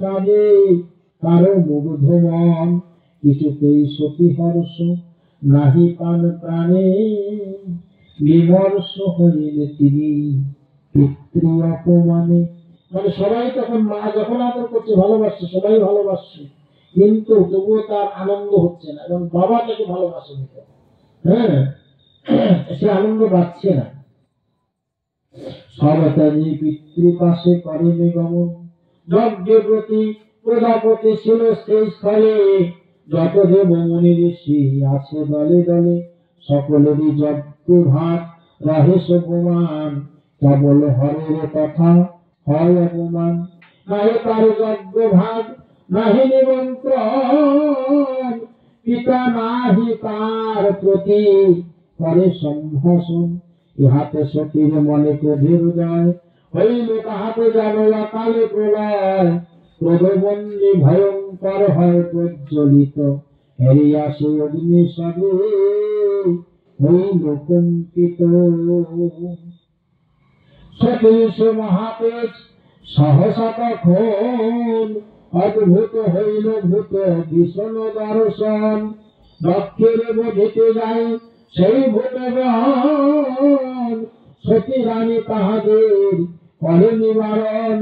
কাঁদে কারো মুগ্ধ মন। কিছুতেই সতী হর্ষ নাহি পান প্রাণে, বিমর্ষ হইলে তিনি পিতৃ অপমানে। মানে সবাই তখন, মা যখন আদর করছে ভালোবাসছে, সবাই ভালোবাসছে, কিন্তু তবুও তার আনন্দ হচ্ছে না, এবং বাবা তাকে ভালোবাসে নিত, হ্যাঁ, সে আনন্দ পাচ্ছে না। সরতাজি পিতৃ পাশে করে নিগমন, যজ্ঞের প্রতি প্রজাপতি ছিল সেই স্থলে। যত দেব মুনি ঋষি আছে দলে দলে, সকলেরই যজ্ঞ ভাগ রাহে সুকুমান। কেবল হরের কথা হয় অপমান, নাহি তার যজ্ঞ ভাগ নাহি নিমন্ত্রণ। পিতা নাহি তার প্রতি করে সম্ভাষণ, ইহাতে সতীর মনে ক্রোধের উদয় হইল, তাহাতে জানো অকালে প্রলয়। ক্রোধবন্দী ভয়ঙ্কর হয় প্রজ্বলিত, হেরিয়া সে অগ্নি সবে হইল কম্পিত। সতীশ মহাতেজ সহসা তখন, অদ্ভুত হইল ভূত ভীষণ দর্শন। দক্ষের বোধিতে যায় সেই ভূতগণ, সতী রানী তাহাদের করে নিবারণ।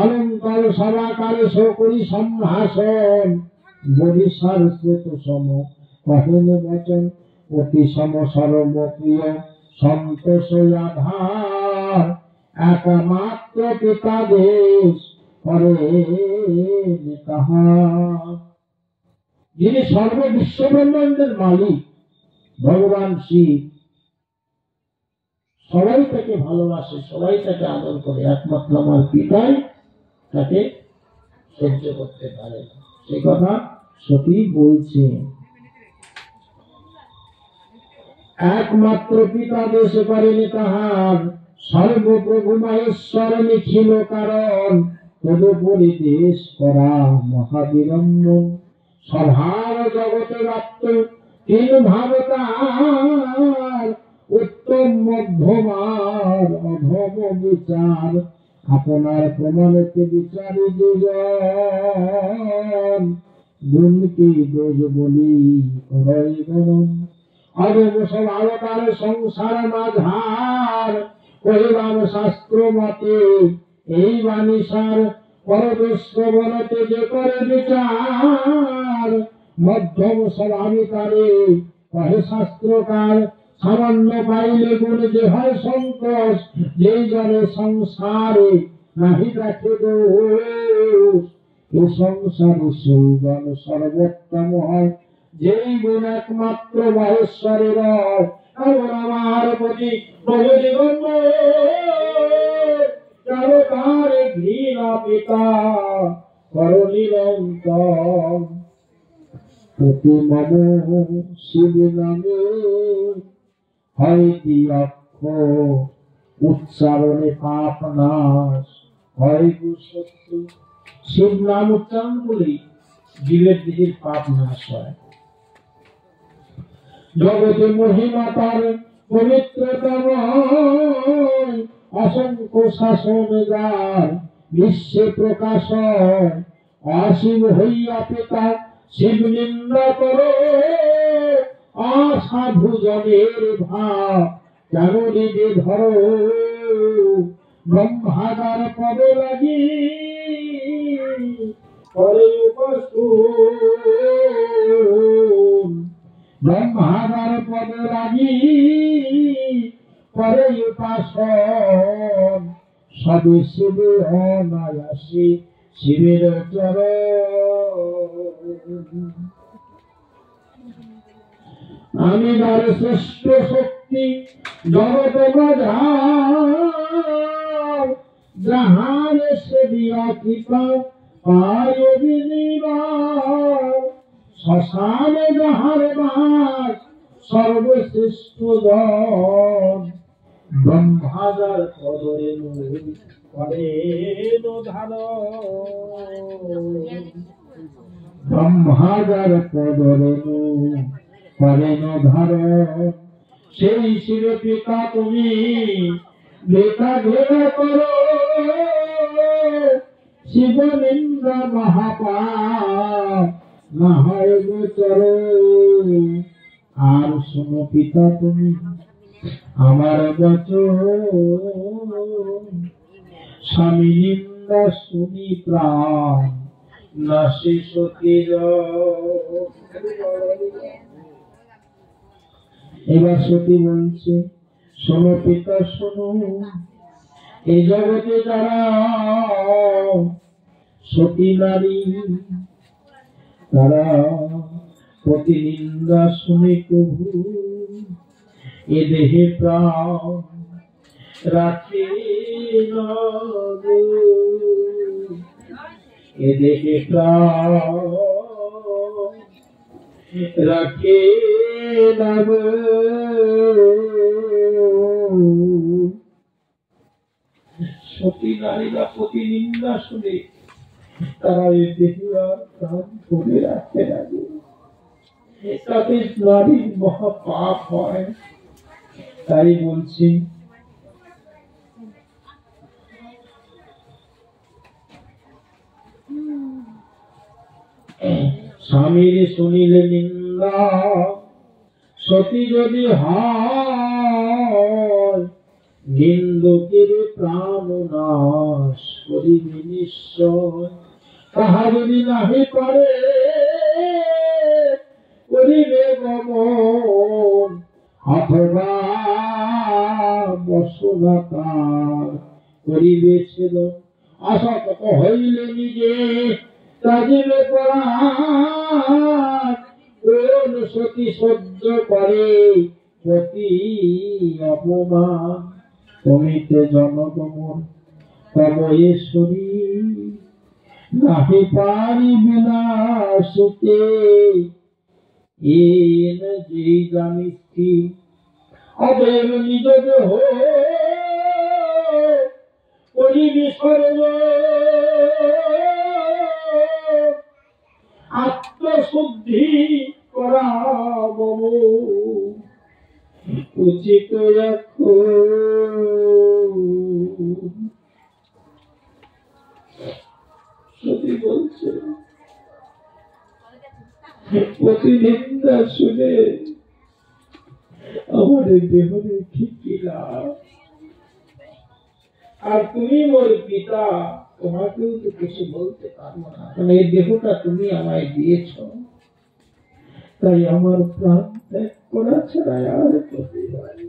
অলঙ্কার সভাকারে সকরি সম্ভাষণ, বরিশার স্রোত সম কহেন বচন। অতি সম সরম প্রিয় সন্তোষ আধার, একমাত্র পিতা দেশ করে তাহার। যিনি সর্ব বিশ্ব ব্রহ্মাণ্ডের মালিক ভগবান শিব, সবাই তাকে ভালোবাসে, সবাই তাকে আদর করে, একমাত্র আমার পিতাই তাকে সহ্য করতে পারে। সেই কথা সতী বলছে, একমাত্র পিতা দেশ করেনি তাহার, সর্বপ্রভু মহেশ্বর নিখিল কারণ, তদুপরি দেশ করা মহাবিড়ম্বন। সভার জগতে রাত্র তিন ভাবতার, উত্তম মধ্যমার অধম বিচার, আপনার প্রমাণকে বিচারি দুজন, গুণকে দোষ বলি করই গণন। অবসর আলতার সংসার মাঝার, কহিলাম শাস্ত্র মতে এই বাণীসার, পরদস্য বলতে যে করে বিচার, মধ্যম স্বভাবিকারে কহে শাস্ত্রকার, সামান্য পাইলে গুণ যে হয় সন্তোষ, যেই জনে সংসারে নাহি দেখে দোষ, এ সংসারে সেই জন সর্বোত্তম হয়, যেই গুণ একমাত্র মহেশ্বরের। এমন আমার প্রতি তার ঘৃণা পিতা করো নিরন্তর, প্রতি মম শিব নামে হয়তি অক্ষর, উচ্চারণে পাপ নাশ হয় সত্য। শিব নাম উচ্চারণ করেই জীবের দিদির পাপ নাশ হয়। জগতে মহিমা তার পবিত্রতম, অসংখ্য শাসন যার বিশ্বে প্রকাশ। অশিব হইয়া পিতা শিব নিন্দা করো, অসাধু জনের ভাব কেন নিজে ধরো। ব্রহ্মাদার পদে লাগি করে উপাসন, ব্রহ্মাদার পদে লাগি করে উপাসন, সবে শিবে অনায়াসী শিবের চরণ। আমি তার শ্রেষ্ঠ শক্তি জগত বাজার, যাহার সে দিয়া কৃপা পায় বিনিবার। শ্মশানে যাহার বাস সর্বশ্রেষ্ঠ জন, ব্রহ্মাদার পদরে করেন ধারণ। ব্রহ্মাদার পদরে করেন ধারণ, সেই শিব পিতা তুমি বেতা ঘেরা করো। শিব নিন্দা মহাপাপ না হয় গোচর, আর শোনো পিতা তুমি আমার বচন। স্বামী নিন্দা শুনি প্রাণ নাশে সতীর। এবার সতী বলছে, শোনো পিতা শোনো, এই জগতে যারা সতী নারী, তারা প্রতি নিন্দা শুনে প্রভু এ দেহে প্রাণ রাখে না গো, এ দেহে প্রাণ রাখে না গো। সতী নারীরা প্রতি নিন্দা শুনে তারা এই দেহে আর প্রাণ ধরে রাখে না গো, তাতে নারীর মহা পাপ হয়। তাই বলছি, স্বামীর শুনিলে নিন্দা সতী যদি হয়, নিন্দকের প্রাণ নাশ করিবে নিশ্চয়। তাহা যদি নাহি পারে করিবে গমন, অথবা বসনা তার করিবে ছেদন। আসক্ত হইলে নিজে তাজিবে পরাণ, কোন সতী সহ্য করে পতি অপমান। তুমিতে জনগমন তব এ শরীর, নাহি পারি বিনাশকে এন যে জানিছি অতএব নিজ দেহ করিবি সর্ব আত্মশুদ্ধি করা মম উচিত সতী বলছে প্রতিনিন্দা শুনে আমার দেহ খিচিলা আর তুমি মোর পিতা তোমাকেও তো কিছু বলতে পারবো না কারণ এই দেহটা তুমি আমায় দিয়েছ তাই আমার প্রাণ ত্যাগ করা ছাড়া আর করতে পারি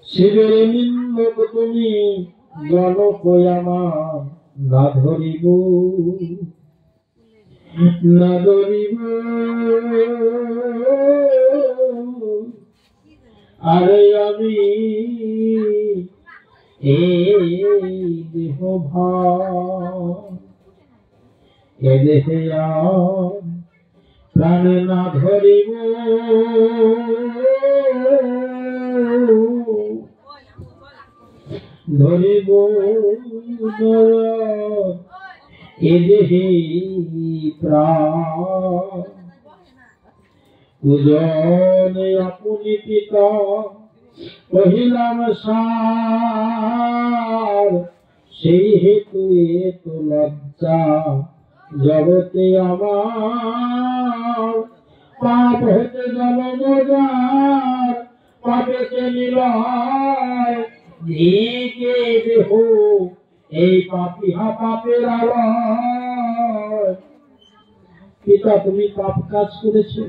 শিবের নিন্দক তুমি জনক আমার না ধরিব না ধরিব আরে আমি এই দেহ এ দেহে প্রাণে না ধরিব ধরিব এ দেহে প্রাণ পূজনে আপনি পিতা কহিলাম সার সেই হেতু এত লজ্জা জগতে আমার পাপ হতে জলমজার পাপেতে নিলয় দিকে দেহ এই পাপিহা পাপের আলয় পিতা তুমি পাপ কাজ করেছো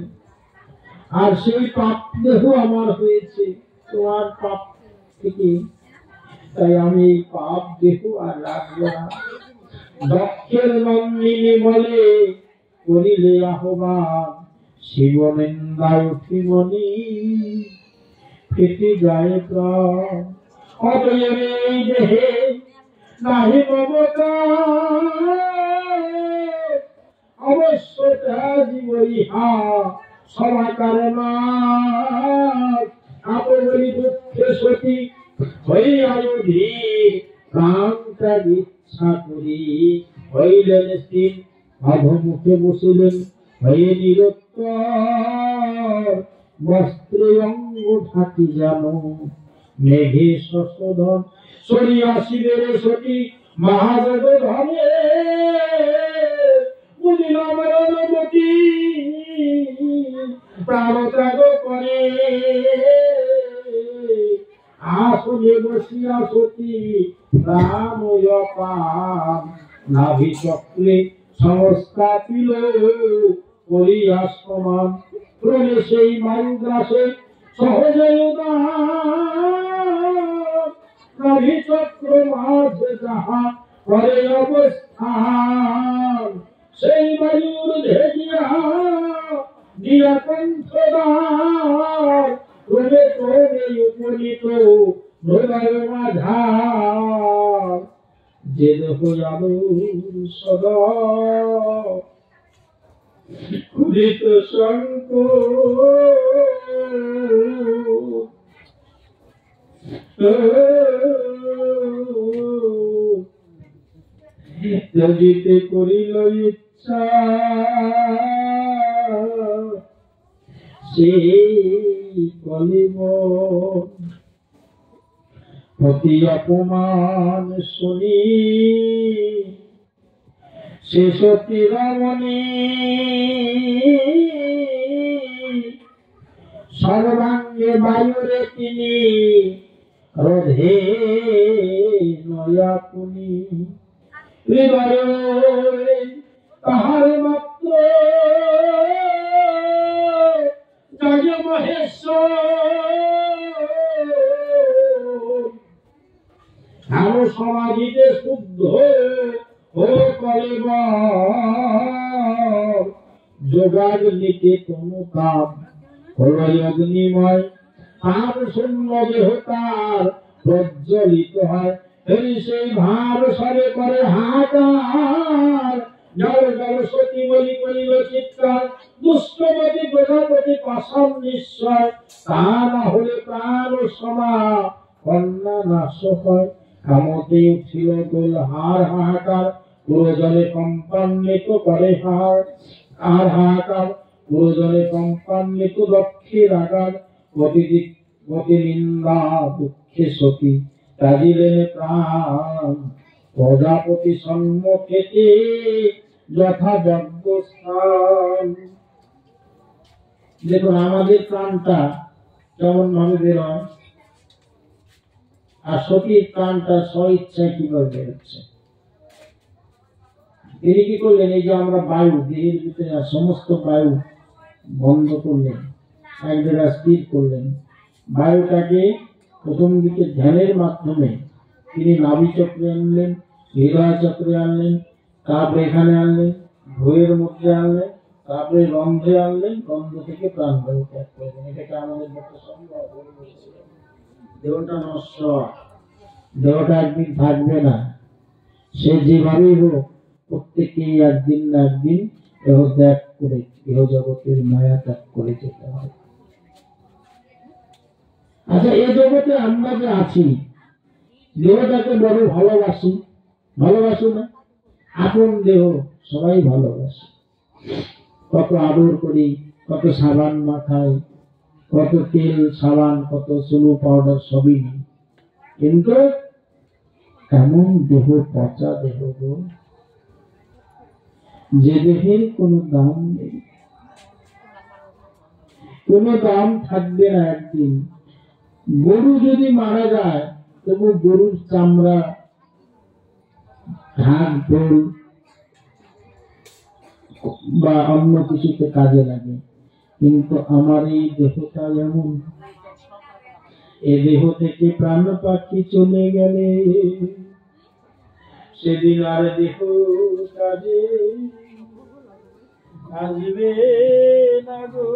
আর সেই পাপ দেহ আমার হয়েছে তোমার পাপ থেকে তাই আমি পাপ দেহ আর রাখবো না দক্ষের নন্দিনী বলে করিলে আহ্বান শিবনিন্দায় উঠিমনি ফেটে যায় প্রাণ অতএব এই দেহে নাহি মমতা অবশ্য জীব ইহা সমাকার না আপনি দুঃখে সতী হইয়া অধীর প্রাণ ত্যাগ ইচ্ছা করি হইলেন স্থির অধমুখে বসিলেন হয়ে নিরুত্তর বস্ত্রে অঙ্গ ঢাকি যেন মেঘে শশধন সরিয়া শিবের সতী মহাদেব ধনে বুঝিলাম অনুমতি প্রাণ ত্যাগ করে আসনে বসিয়া সতী প্রাণ পান নাভি চক্রে সংস্থাপিল করিয়া সমান ক্রমে সেই বায়ুগ্রাসে সহজে নাভি চক্র মাঝে যাহা করে অবস্থান সেই বায়ুর ভেজিয়া দিয়া কণ্ঠদার ক্রমে ক্রমে উপনীত হৃদয় মাঝার যে দেহ আলোর সদা কুলিত ত্যাজিতে করিল ইচ্ছা সেই কলিব অতি অপমান শুনি সে সতী রমণী সর্বাঙ্গে বায়ুরে তিনি রোধে নয়াপুনি হৃদয়ে তাহার মাত্র জয় মহেশ্বর আর সমাধিতে শুদ্ধ ও কলিব যোগাগ্নিতে কোনো কাম হল অগ্নিময় ভাব শূন্য দেহ তার প্রজ্বলিত হয়, সেই ভাব সরে করে হাহাকার। জল জল সতী বলি করিল চিৎকার, দুষ্টমতি প্রজাপতি পাষাণ নিশ্চয়, তা না হলে প্রাণ সমা কন্যা নাশ হয়। কামতে উঠিল দোল হার হাহাকার, পুরো জলে কম্পান্বিত করে হার আর হাহাকার, পুরো জলে কম্পান্বিত দক্ষের আগার। গতি নিন্দা দুঃখে সতী কাজিলেন প্রাণ, প্রজাপতি সম্মুখেতে যথাযোগ্য স্থান। দেখুন আমাদের প্রাণটা কেমন ভাবে বেরোয়, আর সতীর প্রাণটা স্বইচ্ছায় কিভাবে বেরোচ্ছে। তিনি কি করলেন, এই যে আমরা বায়ু দেহের ভিতরে সমস্ত বায়ু বন্ধ করলেন, এক জায়গায় স্থির করলেন। বায়ুটাকে প্রথম দিকে ধ্যানের মাধ্যমে তিনি নাভি চক্রে আনলেন, হৃদয় চক্রে আনলেন, তারপরে এখানে আনলেন, ভুঁয়ের মধ্যে আনলেন, তারপরে রন্ধ্রে আনলেন, রন্ধ্র থেকে প্রাণ বায়ু ত্যাগ করলেন। এটাকে আমাদের পক্ষে সম্ভব। দেহটা নশ্বর, দেহটা একদিন থাকবে না। সে যেভাবেই হোক প্রত্যেকেই একদিন না একদিন দেহ ত্যাগ করে দেহ জগতের মায়া ত্যাগ করে যেতে হয়। আচ্ছা, এই জগতে আমরা যে আছি, দেহটাকে বড় ভালোবাসি, ভালোবাসি না? আপন দেহ সবাই ভালোবাসে, কত আদর করি, কত সাবান মাখাই, কত তেল সাবান, কত চুলো পাউডার সবই নেই। কিন্তু এমন দেহ, পচা দেহ গো, যে দেহের কোনো দাম নেই, কোনো দাম থাকবে না একদিন। গরু যদি মারা যায় তবু গরুর চামড়া, ঘাস, ঢোল বা অন্য কিছুতে কাজে লাগে, কিন্তু আমার এই দেহটা এমন, এ দেহ থেকে প্রাণ পাখি চলে গেলে সেদিন আর দেহ কাজে আসবে না গো।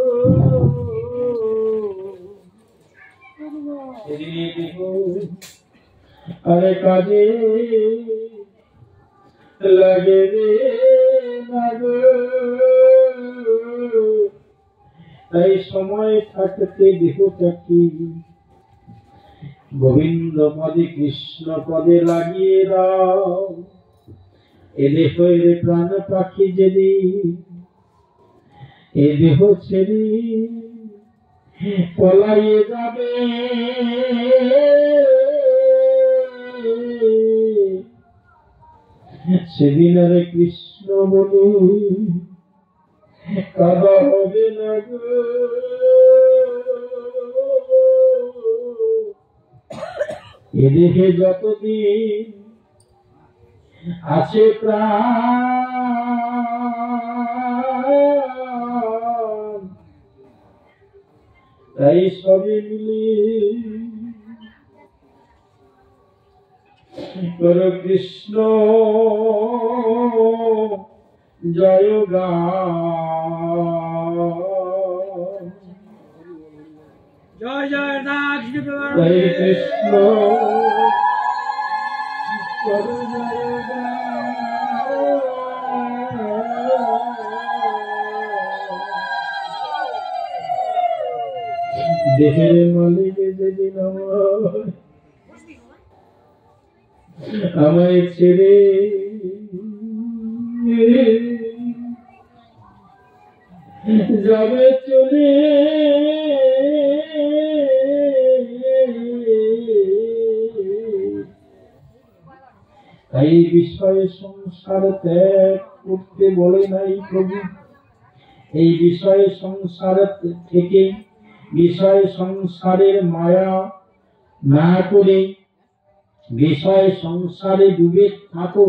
সেদিন দেহ আর কাজে লাগবে না গো। তাই সময় থাকতে দেহটাকে গোবিন্দ পদে, কৃষ্ণ পদে লাগিয়ে দাও। এ দেহের প্রাণ পাখি যেদিন এ দেহ ছেড়ে পলাইয়ে যাবে, সেদিন আরে কৃষ্ণ বলে কাঁদা হবে না গো। এ দেহে যতদিন আছে প্রাণ, তাই সবে মিলে কর কৃষ্ণ জয় গান। জয় জয় নাথ জয় কৃষ্ণ কর জয় গান। দেহের মালিকে যেদিন আমায় ছেড়ে যাবে চলে, তাই বিষয় সংসার ত্যাগ করতে বলে নাই প্রভু। এই বিষয় সংসার থেকে, বিষয় সংসারের মায়া না করে বিষয় সংসারে ডুবে থাকো,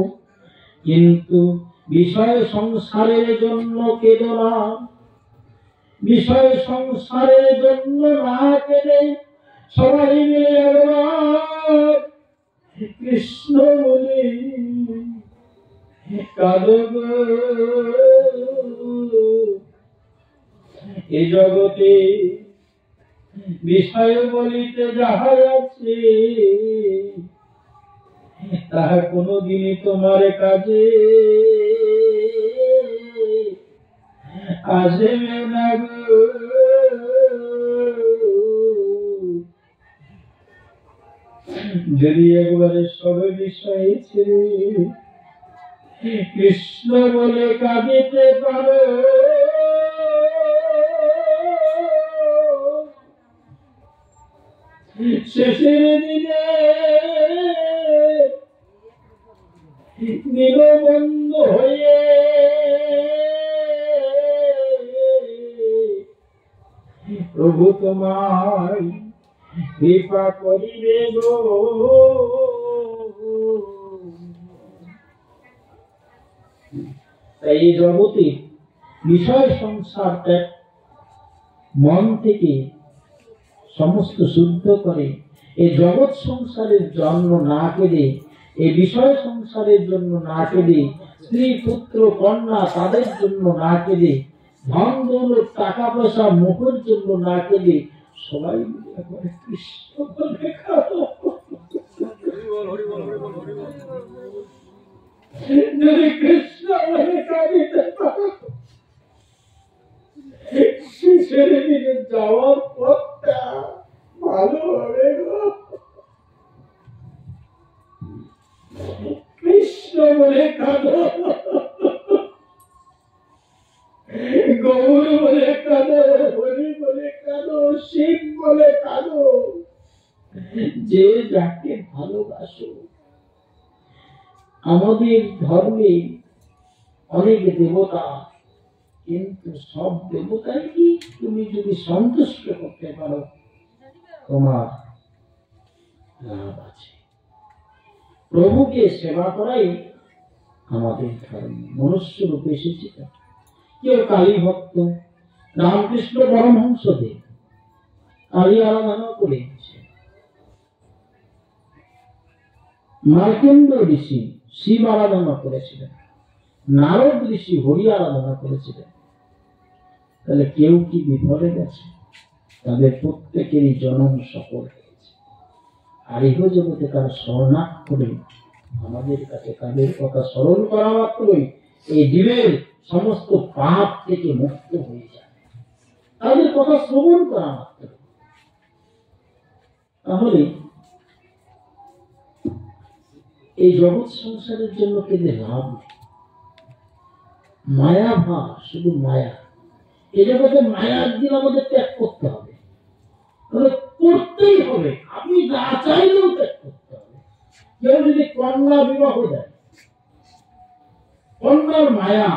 কিন্তু বিষয় সংসারের জন্য কেঁদো না। বিষয় সংসারের জন্য না কেঁদে সবাই মিলে একবার কৃষ্ণ বলে কাঁদো গো। এ জগতে বিষয় বলিতে যাহা আছে তাহা কোনদিনই তোমার কাজে আসবে না গো। যদি একবারে সব বিষয় ছেড়ে কৃষ্ণ বলে কাঁদিতে পারো, শেষের দিনে দীনবন্ধ হয়ে প্রভু তোমায় কৃপা করিবে গো। তাই এই জগতে বিষয় সংসার ত্যাগ মন থেকে সমস্ত শুদ্ধ করে এই জগৎ সংসারের জন্য না কেঁদে, এই বিষয় সংসারের জন্য না কেঁদে, স্ত্রী পুত্র কন্যা তাদের জন্য না কেঁদে, ধন দৌলত টাকা পয়সা মুখের জন্য না কেঁদে সবাই মিলে একবারে কৃষ্ণ বলে কাঁদো। যদি কৃষ্ণ বলে কাঁদিতে পারো, শেষের দিনে যাওয়ার পথটা ভালো হবে গো। কৃষ্ণ বলে কাঁদো, গৌর বলে কাঁদো, হরি বলে কাঁদো, শিব বলে কাঁদো, যে যাকে ভালোবাসো। আমাদের ধর্মে অনেক দেবতা, কিন্তু সব দেবতাই কি তুমি যদি সন্তুষ্ট করতে পারো তোমার লাভ আছে। প্রভুকে সেবা করাই আমাদের ধর্ম। মনুষ্য রূপে এসেছে। কেউ কালী ভক্ত, রামকৃষ্ণ পরমহংসদেব কালী আরাধনা করেছে, মার্কণ্ড ঋষি শিব আরাধনা করেছিলেন, নারদ ঋষি হরি আরাধনা করেছিলেন। তাহলে কেউ কি বিফলে গেছে? তাদের প্রত্যেকেরই জন্ম সফল হয়েছে। আর ইহ জগতে তার শরণার্থ করে আমাদের কাছে তাদের কথা স্মরণ করা মাত্রই এই জীবের সমস্ত পাপ থেকে মুক্ত হয়ে যায়, তাদের কথা শ্রবণ করা মাত্র। তাহলে এই জগৎ সংসারের জন্য কেঁদে লাভ নেই। মায়া ভাব, শুধু মায়া। এই জগতে মায়ার দিন আমাদের ত্যাগ করতে হবে, করতেই হবে। আপনি না চাইলেও ত্যাগ করতে হবে। কেউ যদি কন্যা বিবাহ দেয়, কন্যার মায়া,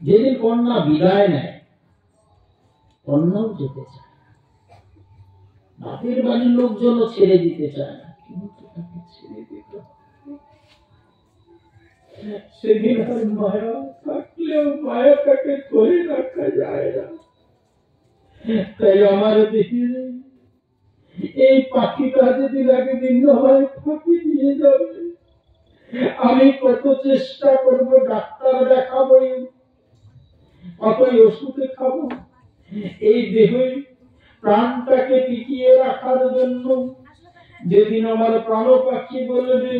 যেদিন কন্যা বিদায় নেয়, কন্যাও যেতে চায়, বাপের বাড়ির লোকজন ছেড়ে দিতে চায় না, কিন্তু তাকে ছেড়ে দিতে হবে। সেদিন আর মায়া থাকলেও মায়াটাকে ধরে রাখা যায় না। তাই আমার দেখি এই পাখিটা যদি একদিন হয় ফাঁকি দিয়ে যাবে, আমি কত চেষ্টা করব, ডাক্তার দেখাবো, কতই ওষুধে খাবো, এই দেহে প্রাণটাকে টিকিয়ে রাখার জন্য। যেদিন আমার প্রাণ পাখি বলবে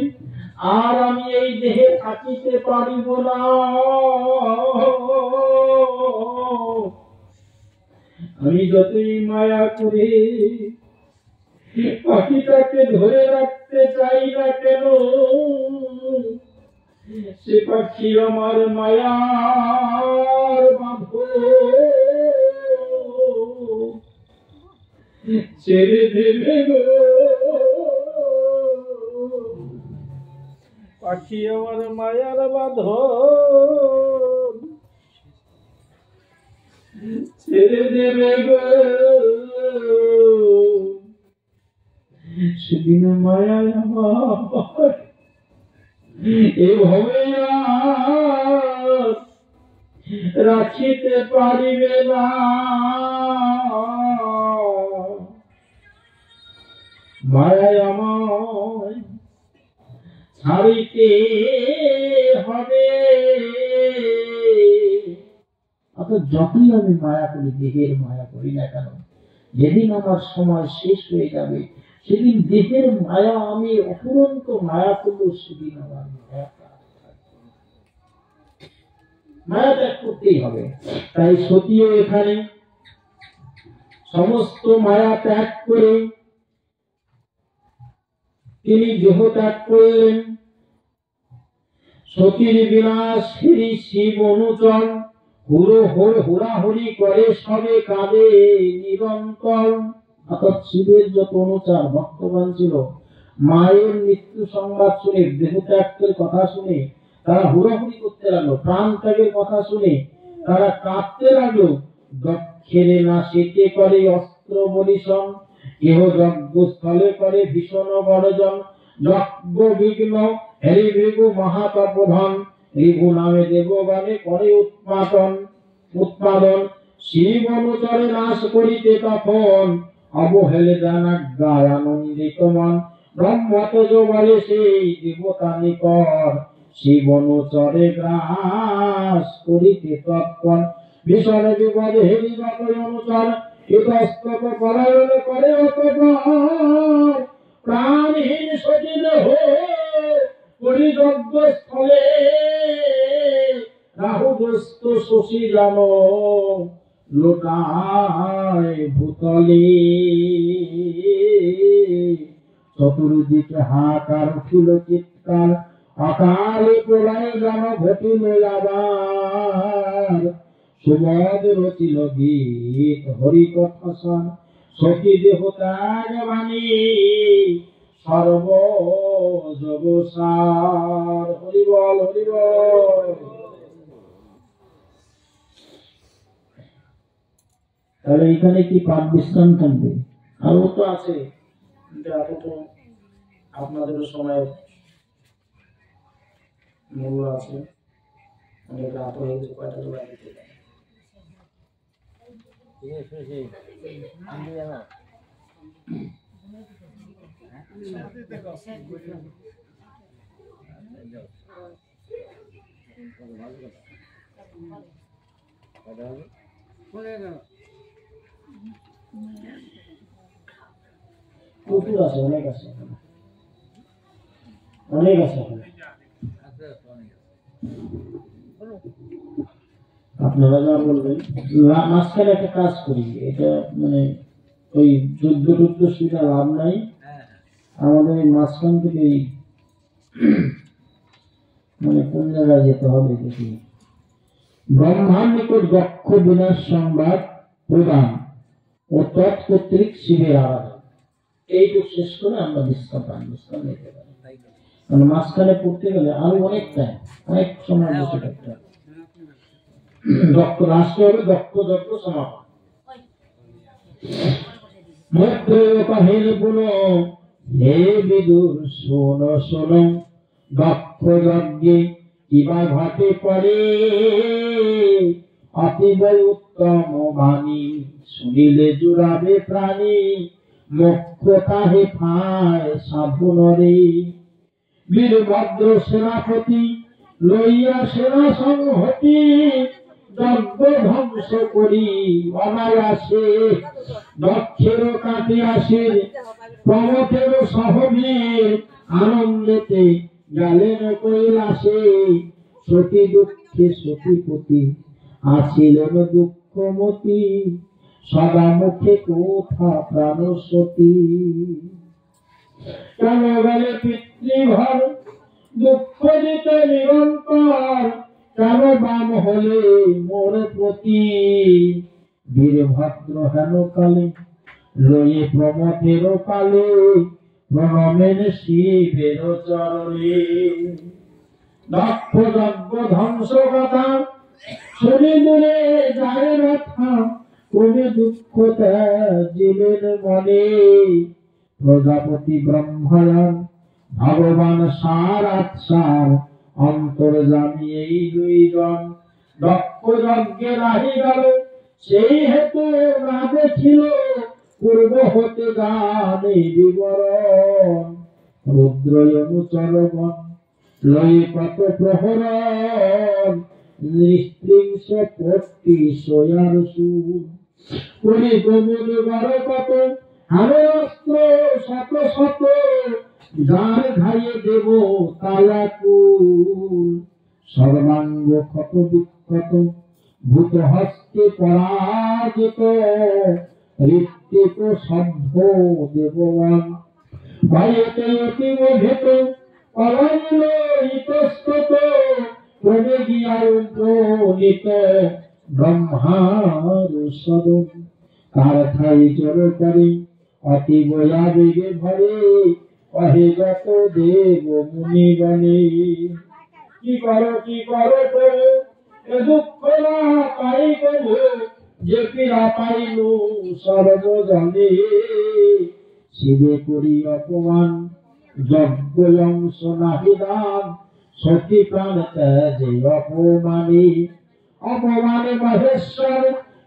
আর আমি এই দেহে থাকিতে পারিব না, আমি যতই মায়া করে পাখিটাকে ধরে রাখতে চাই না কেন, সে পাখি আমার মায়ার বাঁধন ছেড়ে দেবে গো। পাখি আমার মায়ার বাঁধন ছেড়ে দেবে গো। সেদিন মায়ায় আমার এভাবে রাখিতে পারিবে না, মায়ায় আমায় ছাড়িতে হবে। অর্থাৎ যতই আমি মায়া করি, দেহের মায়া করি না কেন, যেদিন আমার সময় শেষ হয়ে যাবে সেদিন দেহের মায়া আমি অফুরন্ত মায়া করলেও সেদিন আমার মায়া ত্যাগ করতেই হবে। তাই সতীও এখানে সমস্ত মায়া ত্যাগ করে তিনি দেহ ত্যাগ করলেন। সতীর বিনাশ ফিরি শিব অনুচর, হুড়াহুড়ি করে সবে কাঁদে নিরন্তর। অর্থাৎ শিবের যত অনুচার ভক্তগণ ছিল, মায়ের মৃত্যু সংবাদ শুনে, দেহ ত্যাগের কথা শুনে তারা হুড়াহুড়ি করতে লাগলো, প্রাণ ত্যাগের কথা শুনে তারা কাঁদতে লাগলো। দক্ষের না সেতে করে অস্ত্র বলিশন, কেহ যজ্ঞস্থলে করে ভীষণ গর্জন। যজ্ঞ বিঘ্ন হেরি ভৃগু মহাতপধন, রিভু নামে দেবগণে করে উৎপাদন। শিব অনুচরে নাশ করিতে তখন, অবহেলে জানাজ্ঞায় আনন্দিত মন। ব্রহ্মতেজ বলে সেই দেবতা নিকর, শিব অনুচরে গ্রাস করিতে তৎপর। ভীষণ বিপদে হেরি যত অনুচর, ইতস্তত পরায়ণ করে অতঃপর। প্রাণহীন সজিল করি যজ্ঞ স্থলে, রাহুগ্রস্ত শশী জান লোটায় ভূতলে। চতুর্দিকে হাহাকার উঠিল চিৎকার, অকালে প্রলয় যেন ঘটিল আবার। সুমদ রচিল গীত হরিকথা শোন, সতী দেহ ত্যাগ বাণী সর্বযোগসার। হরি বল, হরি বল। তাহলে এখানে কি পাঠ বিশ্রাম থাকবে? আরো তো আছে, কিন্তু এত তো আপনাদেরও সময় মূল্য আছে। অনেক রাত হয়ে গেছে, কয়টা তো বাড়িতে প্রচুর আছে, অনেক আছে, অনেক আছে। আপনারা যা বলবেন। মাঝখানে একটা কাজ করি, এটা মানে ওই যুদ্ধ সুবিধা লাভ নাই, আমাদের এই মাঝখান থেকে মানে কোন জায়গায় যেতে হবে দেখি। ব্রহ্মার নিকট দক্ষ বিনাশ সংবাদ প্রদান ও তৎকর্তৃক শিবের আরাধনা, এইটুকু শেষ করে আমরা বিশ্রাম নিতে পারি। মানে মাঝখানে পড়তে গেলে আরো অনেক টাইম, অনেক সময় বসে থাকতে হবে। দক্ষ রাষ্ট্র হবে, দক্ষ যজ্ঞ সমাপন। হে বিদুর শোনো শোনো, দক্ষ যজ্ঞে কিবা ঘটে পড়ে, অতীব উত্তম বাণী শুনিলে জুড়াবে প্রাণী। মোক্ষ তাহে পায় সাধু নরে, বীরভদ্র সেনাপতি লইয়া সেনা সংহতি, যজ্ঞ ধ্বংস করি অনায়াসে। দক্ষের কাটে আসে প্রমথের সহবীর, আনন্দেতে গেলেন কৈলাসে। সতী দুঃখে সতীপতি আছিলেন দুঃখমতি, সদা মুখে কোথা প্রাণ সতী। কেন গেলে পিতৃঘর দুঃখ দিতে নিরন্তর, কেন বাম হলে মোর প্রতি। বীরভদ্র হেন কালে লয়ে প্রমথের কালে, প্রণমেন শিবের চরণে। দক্ষ যজ্ঞ ধ্বংস কথা শুনে দূরে যায় ব্যথা, কবি দুঃখ ত্যাজিলেন মনে। প্রজাপতি ব্রহ্মায়ণ ভগবান সার অন্তর্যামী এই দুইজন। দক্ষ যজ্ঞে রাহি গেল সেই হেতু না দেখিল, পূর্ব হতে গানে বিবরণ। রুদ্র অনুচরগণ লয়ে কত প্রহরণ, নিস্ত্রিংস পট্টি সোয়ার সুর করি গোমন বারো কত হারে অস্ত্র শত শত যার ঘাইয়ে দেব তালাকুল সর্বাঙ্গ ক্ষত বিক্ষত ভূত হস্তে পরাজিত ঋত্বিক সভ্য দেববান বায়ুতে অতীব ভেত অরণ্য ইতস্তত ক্রমে গিয়ার প্রণীত ব্রহ্মার সদন কার ঠাই জড় করে অতীব আবেগে ভরে কহে যত দেব মুনিগণে কি করো তো এ দুঃখ না পাই গো যে পীড়া পাইল সর্বজনে শিবে করি অপমান যজ্ঞ অংশ নাহি দান সতী প্রাণ ত্যাজে অপমানে মহেশ্বর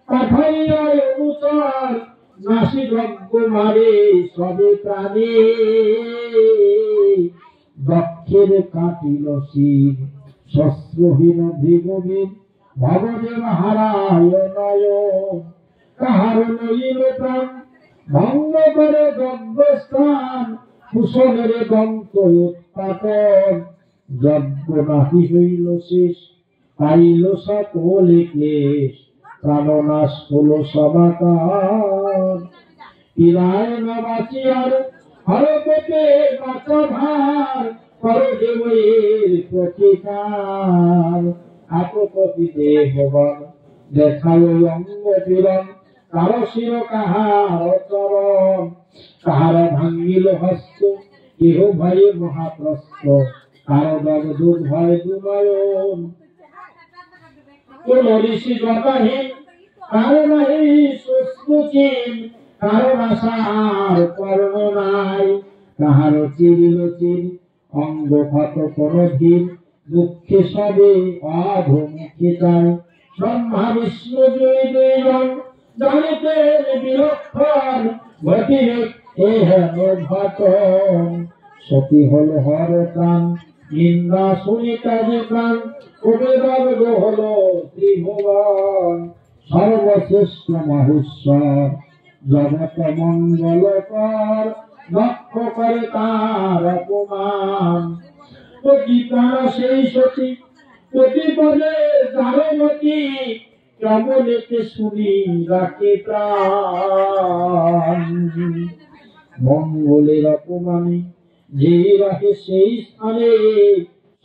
পাঠাইয়া অনুচার নাসি যজ্ঞ মারে সবে প্রাণে দক্ষের কাটিল শিব শস্ত্রহীন ভৃগবীর ভবদেব হারায় নয়ন কাহার নইল প্রাণ ভঙ্গ করে যজ্ঞস্থান কুশলের দন্ত উৎপাটন যজ্ঞ নাহি হইল শেষ পাইল সকলে ক্লেশ প্রাণনাশ হল সমাকার পীড়ায় না বাঁচিয়ার হরপতে বাঁচা ভার কর দেবের প্রতিকার আপপতি দেবগণ দেখায় অঙ্গ পীড়ন কারো শির কাহার চরণ কাহার ভাঙ্গিল হস্ত কেহ ভয়ে মহাপ্রস্ত কারো দগ্ধ ভয় দুনয়ন কোন ঋষি যথাহীন কারো নাহি সুস্মুচিন কারো আশার কর্ম নাই কাহারো চিরিল চির অঙ্গ ক্ষত কোন ধীর দুঃখে সবে অধমুখে যায় ব্রহ্মা বিষ্ণু দুইজন জানিতেন বিলক্ষণ ঘটিল এহেন ঘটন সতী হল হর প্রাণ নিন্দা শুনিতা যে প্রাণ কবে দগ্ধ হল ত্রিভুবন সর্বশ্রেষ্ঠ মহেশ্বর জগত মঙ্গলকর লক্ষ করে তার অপমান প্রতি প্রাণ সেই সতী প্রতিপদে জানমতি কেমনেতে শুনি রাখে প্রাণ মঙ্গলের অপমানে যে রাখে সেই স্থানে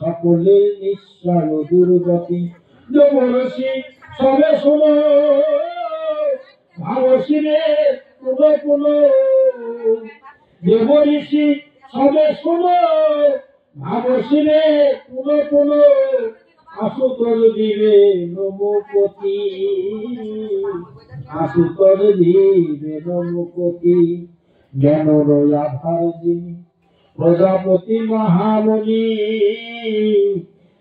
সকলের নিঃশ্বাস দুর্গতি যমরসি সবে শোনো ভাবসিরে পুনঃ দেবঋষি সবে শোনো ভাবসিরে পুনঃ আশুতোষ দিবে নমপতি আশুতোষ দিবে নমপতি জ্ঞান আধার যিনি প্রজাপতি মহামণি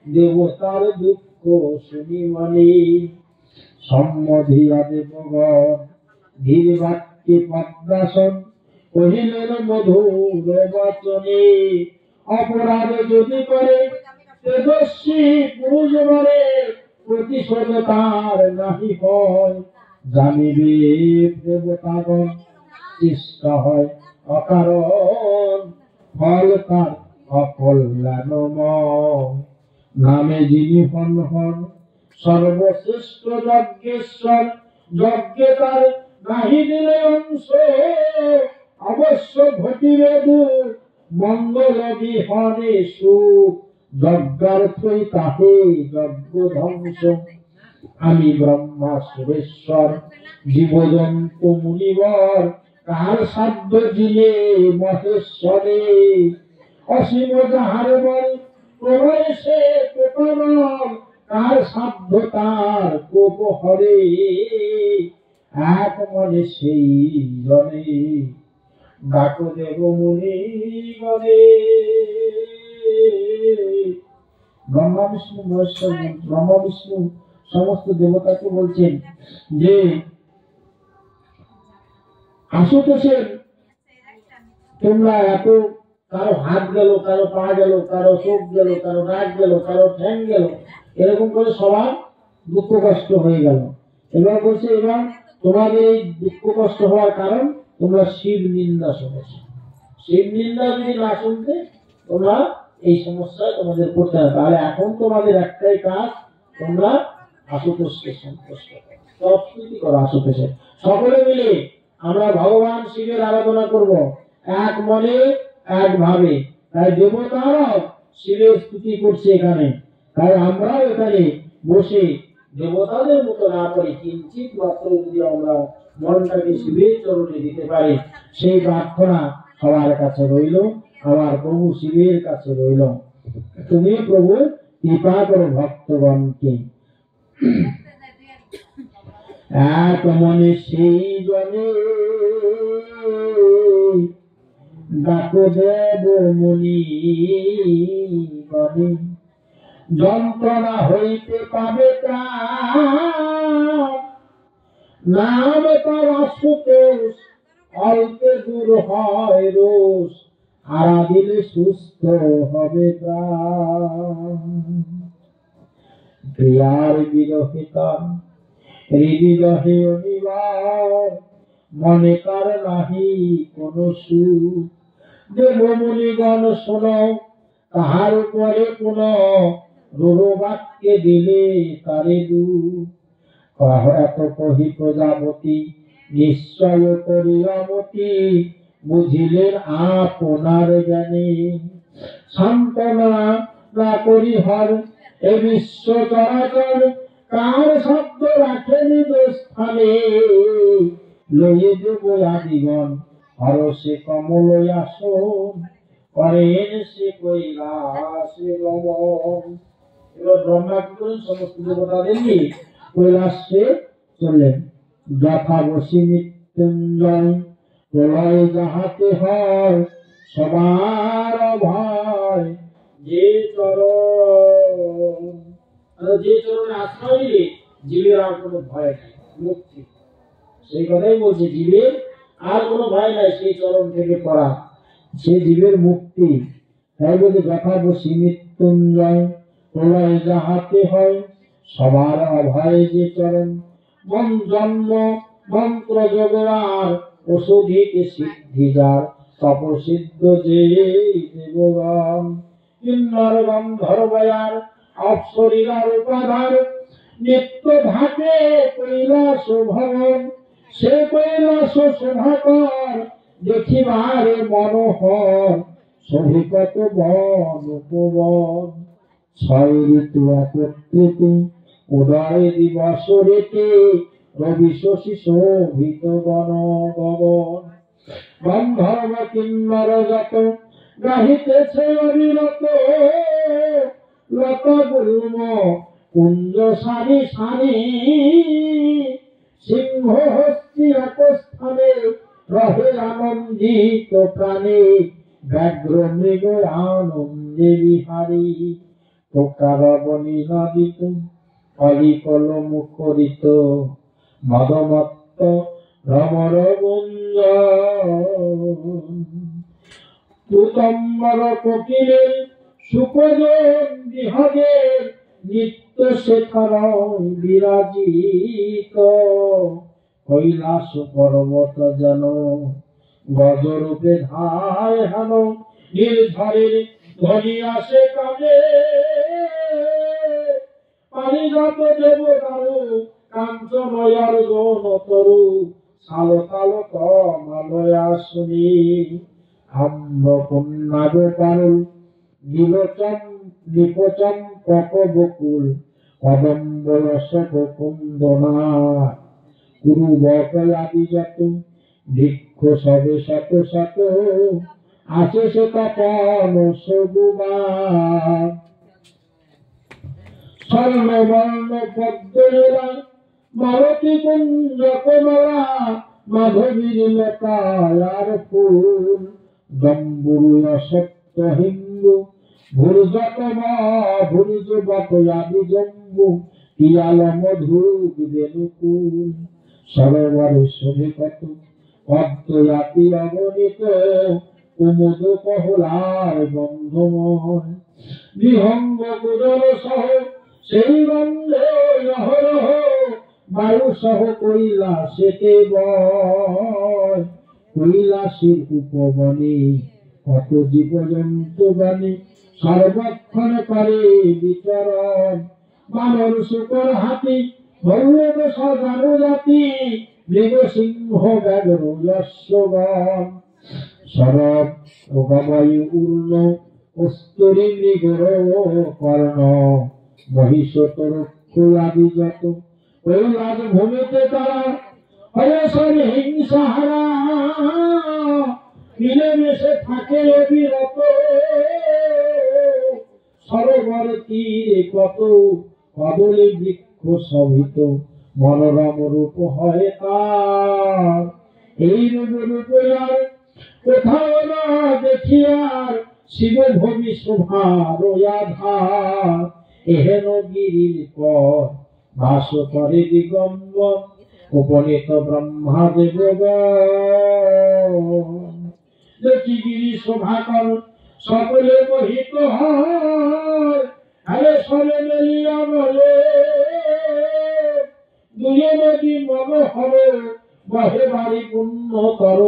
দেবতার দুঃখ শুনি মানি সম্মধিয়া দেবগণ ধীর বাক্যে পদ্মাসন কহিলেন মধুর বচনে অপরাধ যদি করে তেজস্বী পুরুষ বলে প্রতিশোধ তার নাহি হয় জানিবে দেবতাগণ চেষ্টা হয় অকারণ ফল তার অকল্যাণময় নামে যিনি হন হন সর্বশ্রেষ্ঠ যজ্ঞেশ্বর যজ্ঞে তার নাহি দিলে অংশ অবশ্য ঘটিবে দুঃখ মঙ্গল বিহনে সুখ যজ্ঞার্থই তাহে যজ্ঞ ধ্বংস আমি ব্রহ্মা সুরেশ্বর জীবজন্তু মুনিবর কার সাধ্য জিনে মহেশ্বরে অসীম যাহার বল প্রলয় সে প্রকরণ কার সাধ্য তার কোপ হরে এক মনে সেই জনে ডাক দেব মুনি গণে ব্রহ্মা বিষ্ণু মহেশ্বর ব্রহ্মা বিষ্ণু সমস্ত দেবতাকে বলছেন যে আশুতোষের তোমরা এত কারো হাত গেল কারো পা গেল কারো চোখ গেল কারো নাক গেল কারো ঠ্যাং গেল এরকম করে সবার দুঃখ কষ্ট হয়ে গেল। এবার বলছে এবার তোমাদের এই দুঃখ কষ্ট হওয়ার কারণ তোমরা শিব নিন্দা শুনেছ। শিব নিন্দা যদি না শুনতে তোমরা এই সমস্যায় তোমাদের পড়তে হবে। তাহলে এখন তোমাদের একটাই কাজ, তোমরা আশুতোষকে সন্তুষ্ট করো, সব স্তুতি করো আশুতোষের। সকলে মিলে আমরা ভগবান শিবের আরাধনা করব এক মনে এক ভাবে। তাই দেবতারাও শিবের স্তুতি করছে এখানে, তাই আমরাও এখানে বসে দেবতাদের মতো না করে কিঞ্চিত মাত্র যদি আমরা মনটাকে শিবের চরণে দিতে পারি, সেই প্রার্থনা সবার কাছে রইল, আমার প্রভু শিবের কাছে রইল। তুমি প্রভু কৃপা করো ভক্তগণকে। এক মনে সেই জনে ডাকো দেব মুনি গণে, যন্ত্রণা হইতে পাবে প্রাণ, নাম তার আশুতোষ অল্পে দূর হয় রোষ, আরাধিলে সুস্থ হবে প্রাণ। প্রিয়ার বিরহিতা হৃদয়ে অনিবার, মনে কার নাহি কোন সুখ, দেব মুনিগণ শোনো তাহার উপরে কোন রূঢ় বাক্যে দিলে তারে দুঃখ। এত কহি প্রজাপতি নিশ্চয় করিয়ামতি, বুঝিলেন আপনার জ্ঞানে, সান্ত্বনা না করি হর এ বিশ্ব চরাচর, কার শব্দ রাখেন স্থানে, লয়ে দেব আদিগণ হরসে কমল আসন, করেন সে কৈলাসে গমন। এবার ব্রহ্মা কি করেন, সমস্ত দেবতাদের নিয়ে কৈলাসে চললেন। যথা বসি মৃত্যুঞ্জয় প্রলয় যাহাতে হয়, সবার ভয় যে চরণ, যে চরণে আশ্রয় নিলে জীবের আর কোনো ভয় নাই, মুক্তি। সেই কথাই বলছে, জীবের আর কোনো ভয় নাই সেই চরণ থেকে পড়া, সে জীবের মুক্তি। তাই বলছে যথা বসি মৃত্যুঞ্জয় প্রলয় যাহাতে হয়, সবার অভয় যে চরণ, মন জন্ম মন্ত্র যোগার ওষুধিকে সিদ্ধি যার, তপসিদ্ধ যে দেবগণ, কিন্নর গন্ধর্বয়ার অপ্সরীরার উপাধার, নিত্য ধাকে কৈলাস ভবন, সে কৈলাস শোভাকর দেখিবারে মনোহর, শোভিকত বন উপবন। ছয় ঋতু একত্রিত উদয় দিবস রেতে, রবি শশী শোভিত বন গগন, গন্ধর্ব কিন্নর যত গাহিতেছে অবিরত, লতা গুল্ম কুঞ্জ সারি সারি, সিংহ হস্তি একস্থানে রহে আনন্দিত প্রাণে, ব্যাঘ্র মৃগ আনন্দে বিহারী, প্রকারবনী নদিত অলিকল মুখরিত, মদমত্ত ভ্রমর গুঞ্জন। তুতম্বর কোকিলের সুপজন বিহগের, নিত্য শেখর বিরাজিত, কৈলাস পর্বত যেন গজরূপে ধায় হেন, নির্ঝরের ধ্বনি আসে কানে, পারিজাত দেবদারু কাঞ্চনয় অর্জুন তরু, সালো তালো কমালয়া শুনি, আম্র পুণ্যাগ পারুল নীলচম নিপচম কক বকুল, কদম্ব রস কুন্দনা, কুরু বক আদি যত বৃক্ষ সবে শত শত, আছে সে তপন সবুমা। স্বর্ণবর্ণ পদ্মেরা মালতী কুঞ্জ কমলা, মাধবীর লতায়ার ফুল, জম্বুরু অসত্য হিন্দু ভুর্জত ভুর্জ বট আদি জম্বু, পিয়াল মধু বেনুকুল, সরোবরে শোভিকত পদ্ম জাতি অগণিত, কুমুদ কহলার বন্ধময়, বিহঙ্গ কুদল সহ সেই বন্ধে অহরহ বায়ু সহ কৈলাসেতে বয়। কৈলাসের উপবনে কত জীবজন্তু বাণী সর্বক্ষণ করে বিচরণ। বানর শূকর হাতি ভল্লুক সজানু জাতি মৃগ সিংহ ব্যাঘ্র যশোগণ। শরৎ বায়ু উর্ণ কস্তুরী মৃগর কর্ণ মহিষতরক্ষাদি যত কৈলাস ভূমিতে তারা হয়েছেন হিংসাহারা। মিলেমিশে থাকে অবিরত সরোবর তীরে কত কদলী বৃক্ষ শোভিত মনোরম রূপ হয় তার। এই রূপ আর কোথাও না দেখি আর শিব ভূমি শোভার আধার। এহেন গিরির পর বাস করে দিগম্বর উপনীত ব্রহ্মাদেব দেখি গিরি শোভাকর সকলে মোহিত হয়। আরে সরে মেলিয়া বলে দুয়ে নদী মনোহর বহে বাড়ি পুণ্যতর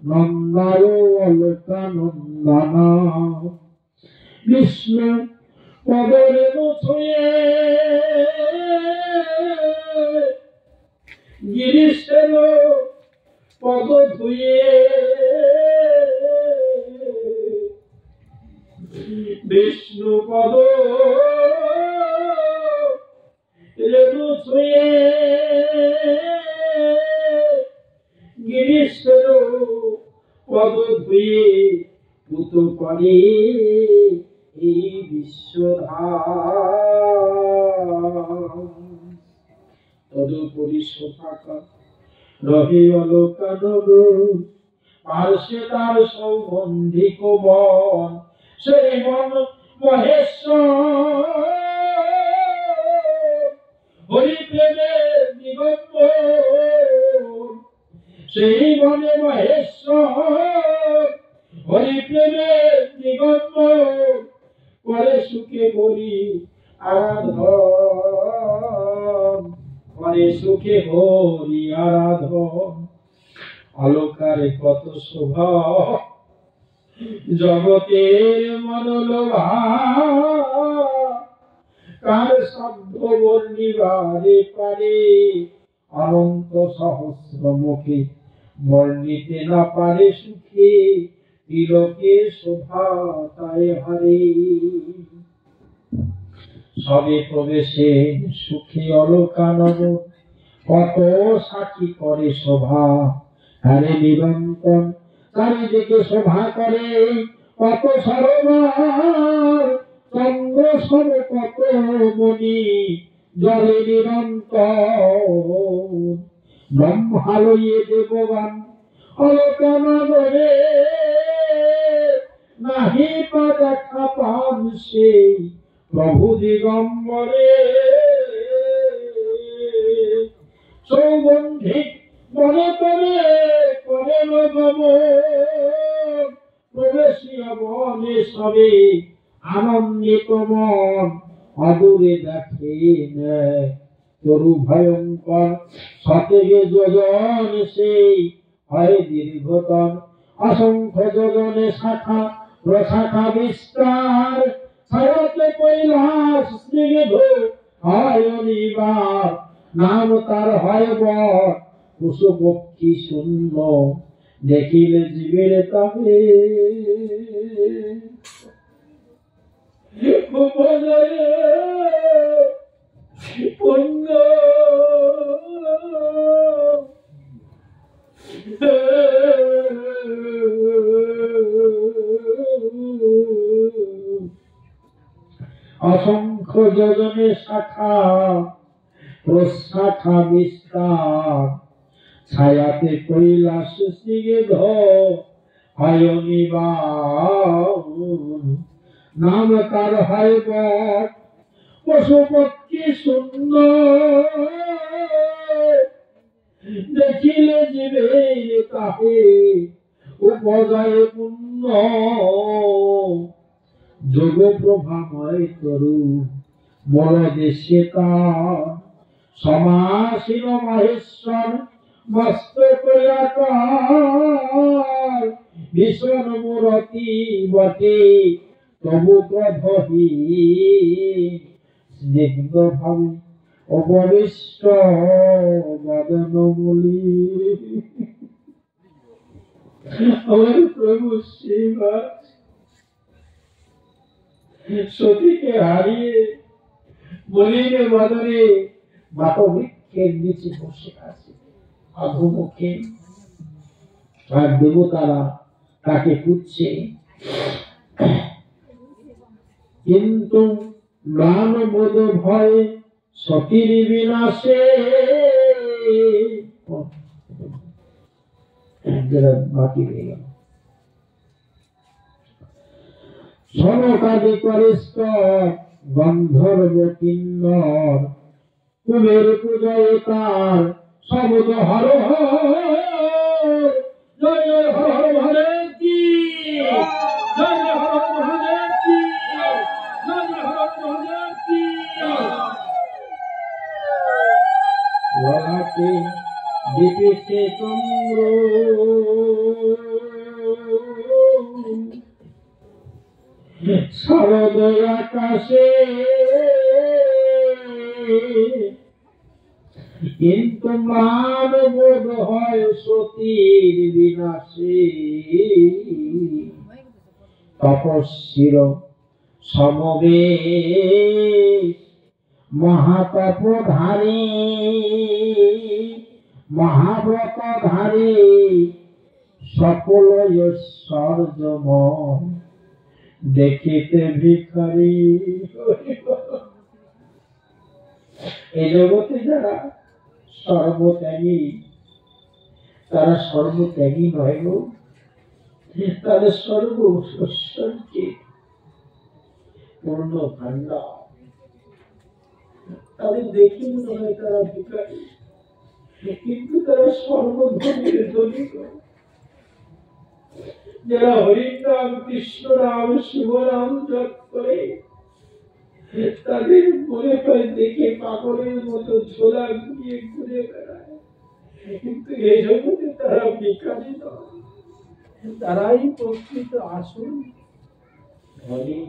নন্দায় অলকানন্দনা। বিষ্ণু পদরেণু ছুঁয়ে গিরিশের পদ ধুয়ে বিষ্ণু পদ রেণু ছুঁয়ে গিরিশের পদ ধুয়ে পুত করে এই বিশ্বধাম। তদুপরি শোভাকর রহে অলকানন পার্শ্বে তার সৌগন্ধিক বন। সেই বন মহেশ্বর হরিপ্রেমে দিগম্বর। সেই বনে মহেশ্বর হরিপ্রেমে দিগম্বর করে সুখে হরি আরাধন। করে সুখে হরি আরাধন। অলকারে কত শোভা জগতের মনোলোভা কার শব্দ বর্ণিবারে পারে। অনন্ত সহস্র মুখে বর্ণিতে না পারে সুখে তিলকে শোভা তাই হারে। সবে প্রবেশে সুখী অলকানন কত সাক্ষী করে শোভা। হরে নিরন্তন চারিদিকে শোভা করে কত সরোবর। চন্দ্র সর কত মণি জলে নিরন্তর। ব্রহ্মালয়ে দেবগান অলকাননে নাহি পা দেখা পান সেই প্রভু দিগম্বরে। সৌগন্ধিক মনে করে করেন গমন। প্রবেশিয়া বনে সবে আনন্দিত মন। অদূরে দেখে নেয় তরু ভয়ঙ্কর সতেজে যোজন সেই হয় দীর্ঘতর। অসংখ্য যোজনে শাখা প্রশাখা বিস্তার। ছায়াতে কৈলাস স্নিগ্ধ হয় অনিবার। নাম তার হয় বট পশু পক্ষী শূন্য দেখিলে জীবের তাহে। পুণ্য অসংখ্য যোজনে শাখা প্রশাখা বিস্তার। ছায়াতে কৈলাস স্নিগ্ধ হয় নিবাস। নাম তার হয় বট পশু পক্ষী শূন্য দেখিলে জীবের তাহে উপজয় পুণ্য। যোগ প্রভাময় তরু মূল দেশে তার সমাসীন মহেশ্বর মস্তক আকার ভীষণ মূরতি বটে তবু ক্রোধহীন স্নিগ্ধ ভাবে অপবিষ্ট বদন বলি। আমার প্রভু শ্রীবাস সতীকে হারিয়ে বলিলে বদরে বাতবৃক্ষের নিচে বসে আছে অধমুখে, আর দেবতারা তাকে খুঁজছে, কিন্তু ম্লান বোধ ভয়ে সতীর বিনাশে বাকি হয়ে গেল। সনকাদি করিষ্ঠ গন্ধর্ব কিন্নর কুবের পূজয় তার শব্দ হর জয় হর হর মহাদেব কি, জয় হর হর মহাদেব কি, জয় হর হর মহাদেব কি। ললাটে দীপিতে চন্দ্র শারদ আকাশে, কিন্তু মান বোধ হয় সতীর বিনাশে। তপস্বীর সমবেশ মহাতপধারী মহাব্রতধারী সকল ঐশ্বর্যময় দেখিতে ভিখারি। এই জগতে যারা সর্বত্যাগী তারা সর্বত্যাগী নয় গো, তাদের সর্ব ঐশ্বর্যে পূর্ণ ভান্ডার। তাদের দেখে মনে হয় তারা ভিখারি, কিন্তু তারা সর্বধনের ধনী। যারা হরির নাম কৃষ্ণ নাম শিব নাম জপ করে তাদের মনে হয় দেখে পাগলের মতো ঝোলা ঘুরিয়ে ঘুরে বেড়ায়, কিন্তু এই জগতে তারা ভিখারি নয়, তারাই প্রকৃত আসল ধনী।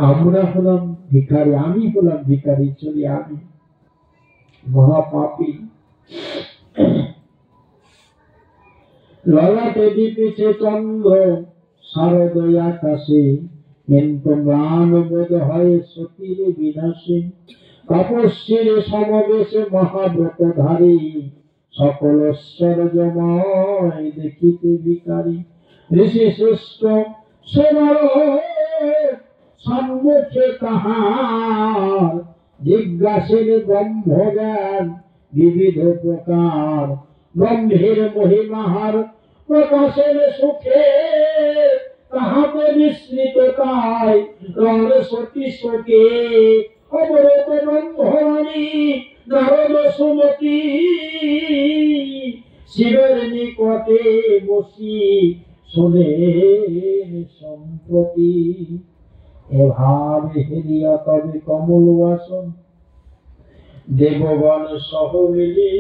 আমরা হলাম ভিখারি, আমি হলাম ভিখারি, চলি আমি মহাপাপী। ললাটে দীপিছে চন্দ্র শারদ আকাশে, কিন্তু ম্লান বোধ হয় সতীর বিনাশে। তপস্বীর সমবেশে মহাব্রতধারী সকল ঐশ্বর্যময় দেখিতে ভিখারি। ঋষি শ্রেষ্ঠ সোনার সম্মুখে তাহার জিজ্ঞাসের ব্রহ্মজ্ঞান বিবিধ প্রকার। ব্রহ্মের মহিমাহার প্রকাশের সুখে তাহাতে বিস্মৃত তাই রণ সতী শোকে। অবরত ব্রহ্মরানী নারদ সুমতি শিবের নিকটে বসি শোনে সম্প্রতি। এভাবে হেরিয়া তবে কমল বাসন দেবগণ সহ মিলি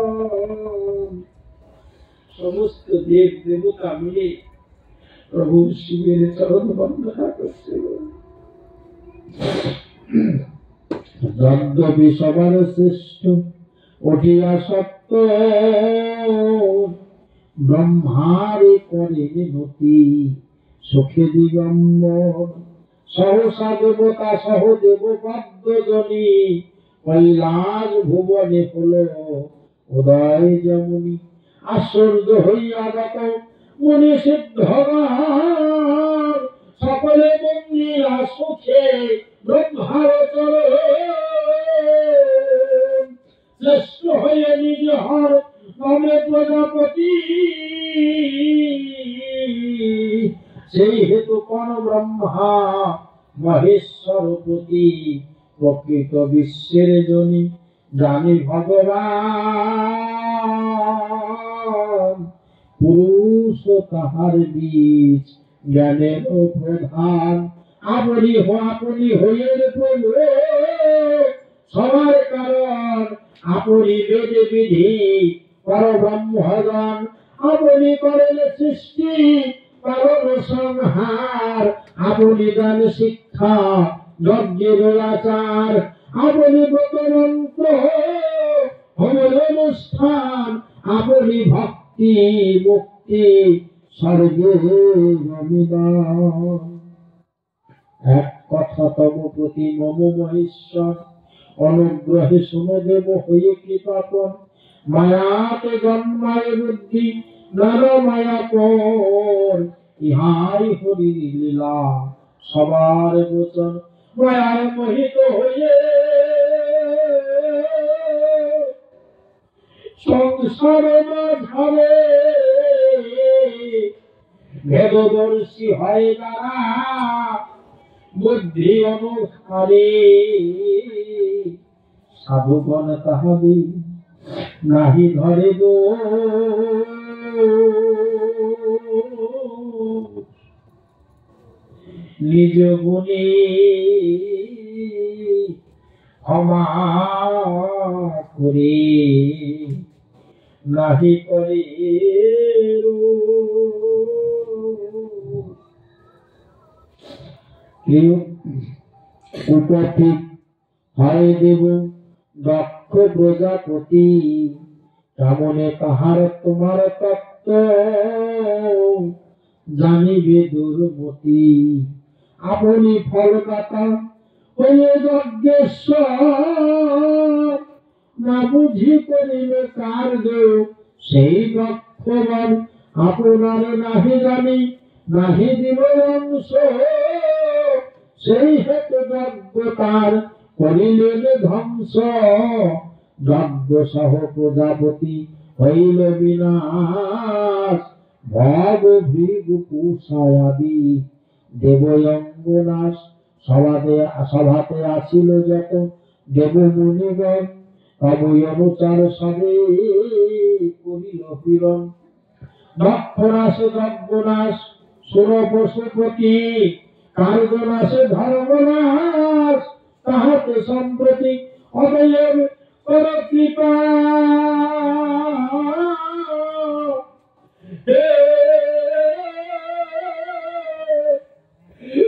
মন্দিরাচরণ। সমস্ত দেব দেবতা মিলে প্রভু শিবের চরণ বন্দনা করছে। যদ্যপি সবার শ্রেষ্ঠ উঠিয়া সত্য ব্রহ্মারে করে নতি সুখে দিগম্বর। সহসা দেবতা সহ দেব পদ্মজনী কৈলাস ভুবনে হল উদয় যেমনি। আশ্চর্য হইয়া গত মুনি সিদ্ধগণ সকলে মন্দিরা সুখে ব্রহ্মার চরণ। শ্রেষ্ঠ হয়ে নিজ হর নমে প্রজাপতি, সেই হেতু কোন ব্রহ্মা মহেশ্বর প্রতি প্রকৃত বিশ্বের জনি জানি ভগবান। পুরুষ পুরুষ তাহার বীজ জ্ঞানের প্রধান। আপনি হইয়ের প্রভু সবার কারণ, আপনি বেদে বিধি পরব্রহ্মজন। আপনি করেন সৃষ্টি কারণ সংহার, আপনি দান শিক্ষা যজ্ঞের আচার। আপনি ব্রত মন্ত্র হল অনুষ্ঠান, আপনি ভক্তি মুক্তি স্বর্গে অভিধান। এক কথা তব প্রতি মম মহেশ্বর, অনুগ্রহে শুনদেব হয়ে কৃপাপন। মায়াতে জন্মায় বুদ্ধি নর মায়াপন, ইহাই হরি লীলা সবার গোচর। মায়ার মোহিত হয়ে সংসারে মাঝারে ভেদদর্শী হয় তারা বুদ্ধি অনুসারে। সাধুগণ তাহাদের নাহি ধরে নিজ গুণে ক্ষমা করে নাহি করে উপস্থিত হয় দেব দক্ষ প্রজাপতি, কেমনে তাহার তোমার তত্ত্ব জানিবে দুর্মতি। আপনি ফলদাতা হয়ে যজ্ঞেশ্বর, না বুঝি করিলে কার্য সেই দক্ষবর। আপনার নাহি জানি নাহি দিব অংশ, সেই হেতু যজ্ঞ তার করিলেন ধ্বংস। যজ্ঞ সহ প্রজাপতি হইল বিনাশ, ভগ ভৃগ কুশায়াদি দেবয়ঙ্গনাশ। সভাতে আসিল যত দেব মুনিগণ, তবই অনুচার সবে করিল পীড়ন। দক্ষনাশে যজ্ঞনাশ সুর পশুপতি, কার্যনাশে ধর্মনাশ তাহাতে সম্প্রতি। অতএব কর কৃপা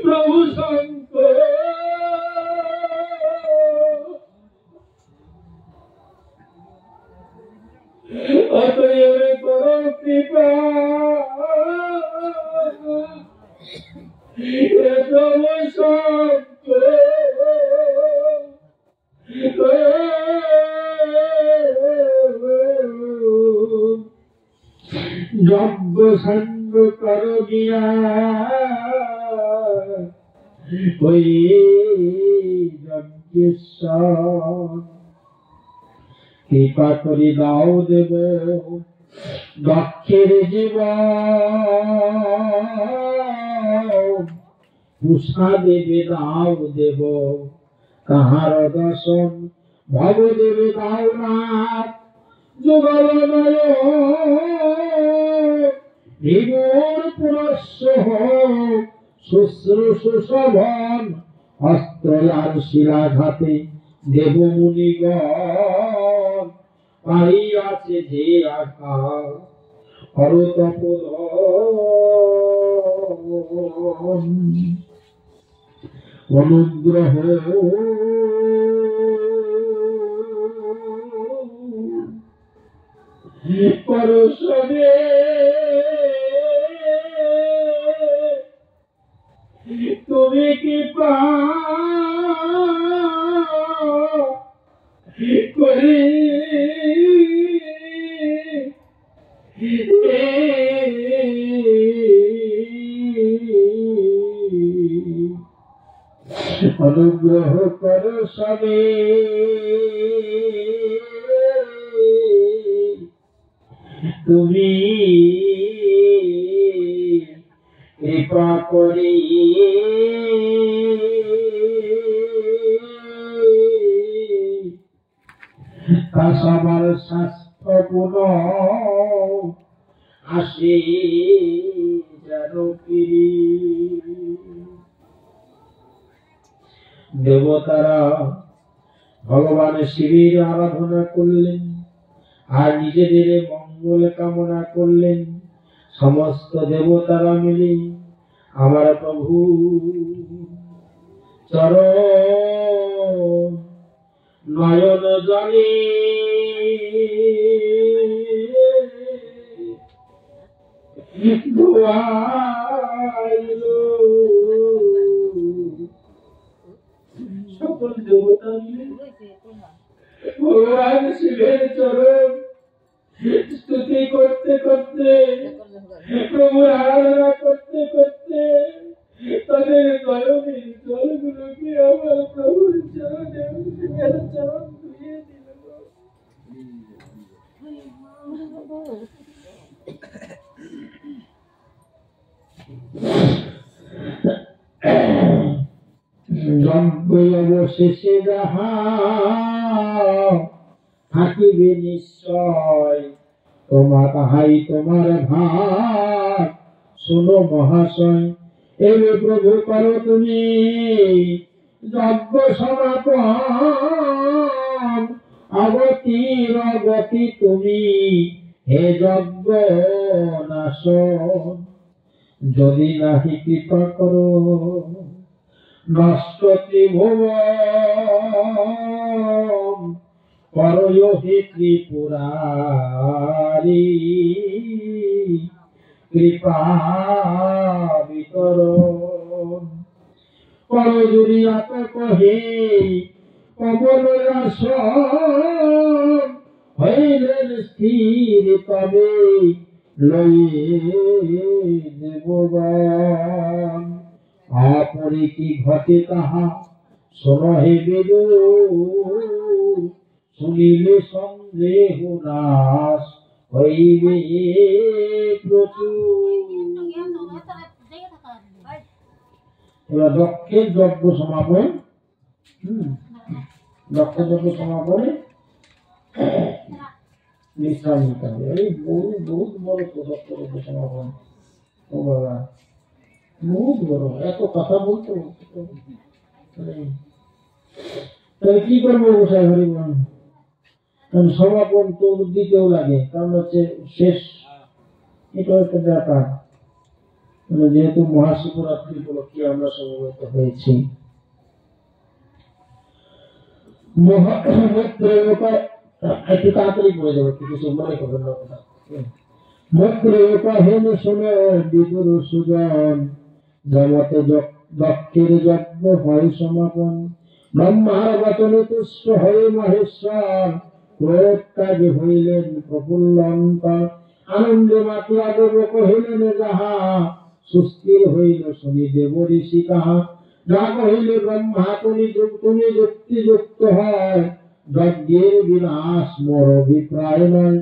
প্রভু শঙ্কর, অতএব কর কৃপা প্রভু শঙ্কর। যজ্ঞ সঙ্গ কর গিয়া ওই যজ্ঞেশ্বর, কৃপা করি দাও দেব দক্ষের জীবন। উষা দেবে দাও দেব তাহার দর্শন, ভব দেবে দাও নাথ যুগল নয়। বিমূর পুরস্য হোক শুশ্রূষু শোভন, অস্ত্র আর শিলাঘাতে দেব মুনিগণ। পাইয়াছে যে আঘাত করো তপোধন, অনুগ্রহ পরশবে তুমি কৃপা করি অনুগ্রহ করো সবে তুমি কৃপা করি। তা সবার স্বাস্থ্য পুনঃ আসে যেন ফিরি। দেবতারা ভগবান শিবের আরাধনা করলেন আর নিজেদের মঙ্গল কামনা করলেন। সমস্ত দেবতারা মিলে আমার প্রভু চরণ নয়ন জলে ধোয়াইল। সকল দেবতা মিলে ভগবান শিবের চরণ স্তুতি করতে করতে, প্রভুর আরাধনা করতে করতে তাদের নয়নের জলগুলোকে আমার প্রভুর চরণে শিবের চরণ ধুয়ে দিল। যজ্ঞ অবশেষে যাহা থাকিবে নিশ্চয়, তোমার তাহাই তোমার ভাগ। শোনো মহাশয়, এই প্রভু করো তুমি যজ্ঞ সমাপন। অগতির অগতি তুমি হে যজ্ঞ নাশন। যদি নাহি কৃপা করো নষ্ট ত্রিভুবন, করয় হে ত্রিপুরারি কৃপা বিতরণ। করো যদি আতক হে কমল আসন, হইলেন স্থির তবে লয়ে দেবগণ। আপরে কি ঘটে তাহা শোনো হে বেদ, শুনিলে সন্দেহ নাশ হইবে প্রচুর। এবার দক্ষের যজ্ঞ সমাপন, দক্ষের যজ্ঞ সমাপনে বিশ্রাম নিতে হবে। এই বহুত বড় দক্ষের যজ্ঞ সমাপন। ও বাবা, বহুত বড়, এত কথা বলতো। তাহলে কি করবো গোসাই হরি বল? সমাপন তো দিতেও লাগে, কারণ হচ্ছে শেষ, এটা একটা ব্যাপার। যেহেতু মহাশিবরাত্রি উপলক্ষে আমরা সমবেত হয়েছি, একটু তাড়াতাড়ি পড়ে যাবো, কিছু মনে করবেন না। হেন শোনো বিদুর সুজন, জগতে দক্ষের যজ্ঞ হয় সমাপন। ব্রহ্মার বচনে তুষ্ট হয়ে মহেশ্বর, ক্রোধ কাজে হইলেন প্রফুল্ল অন্তর। আনন্দে মাতিয়া দেব কহিলেন যাহা, সুস্থির হইল শুনি দেব ঋষি কাহা। যা কহিলে ব্রহ্মা তুমি যুক্তিযুক্ত হয়, যজ্ঞের বিনাশ মোর অভিপ্রায় নয়।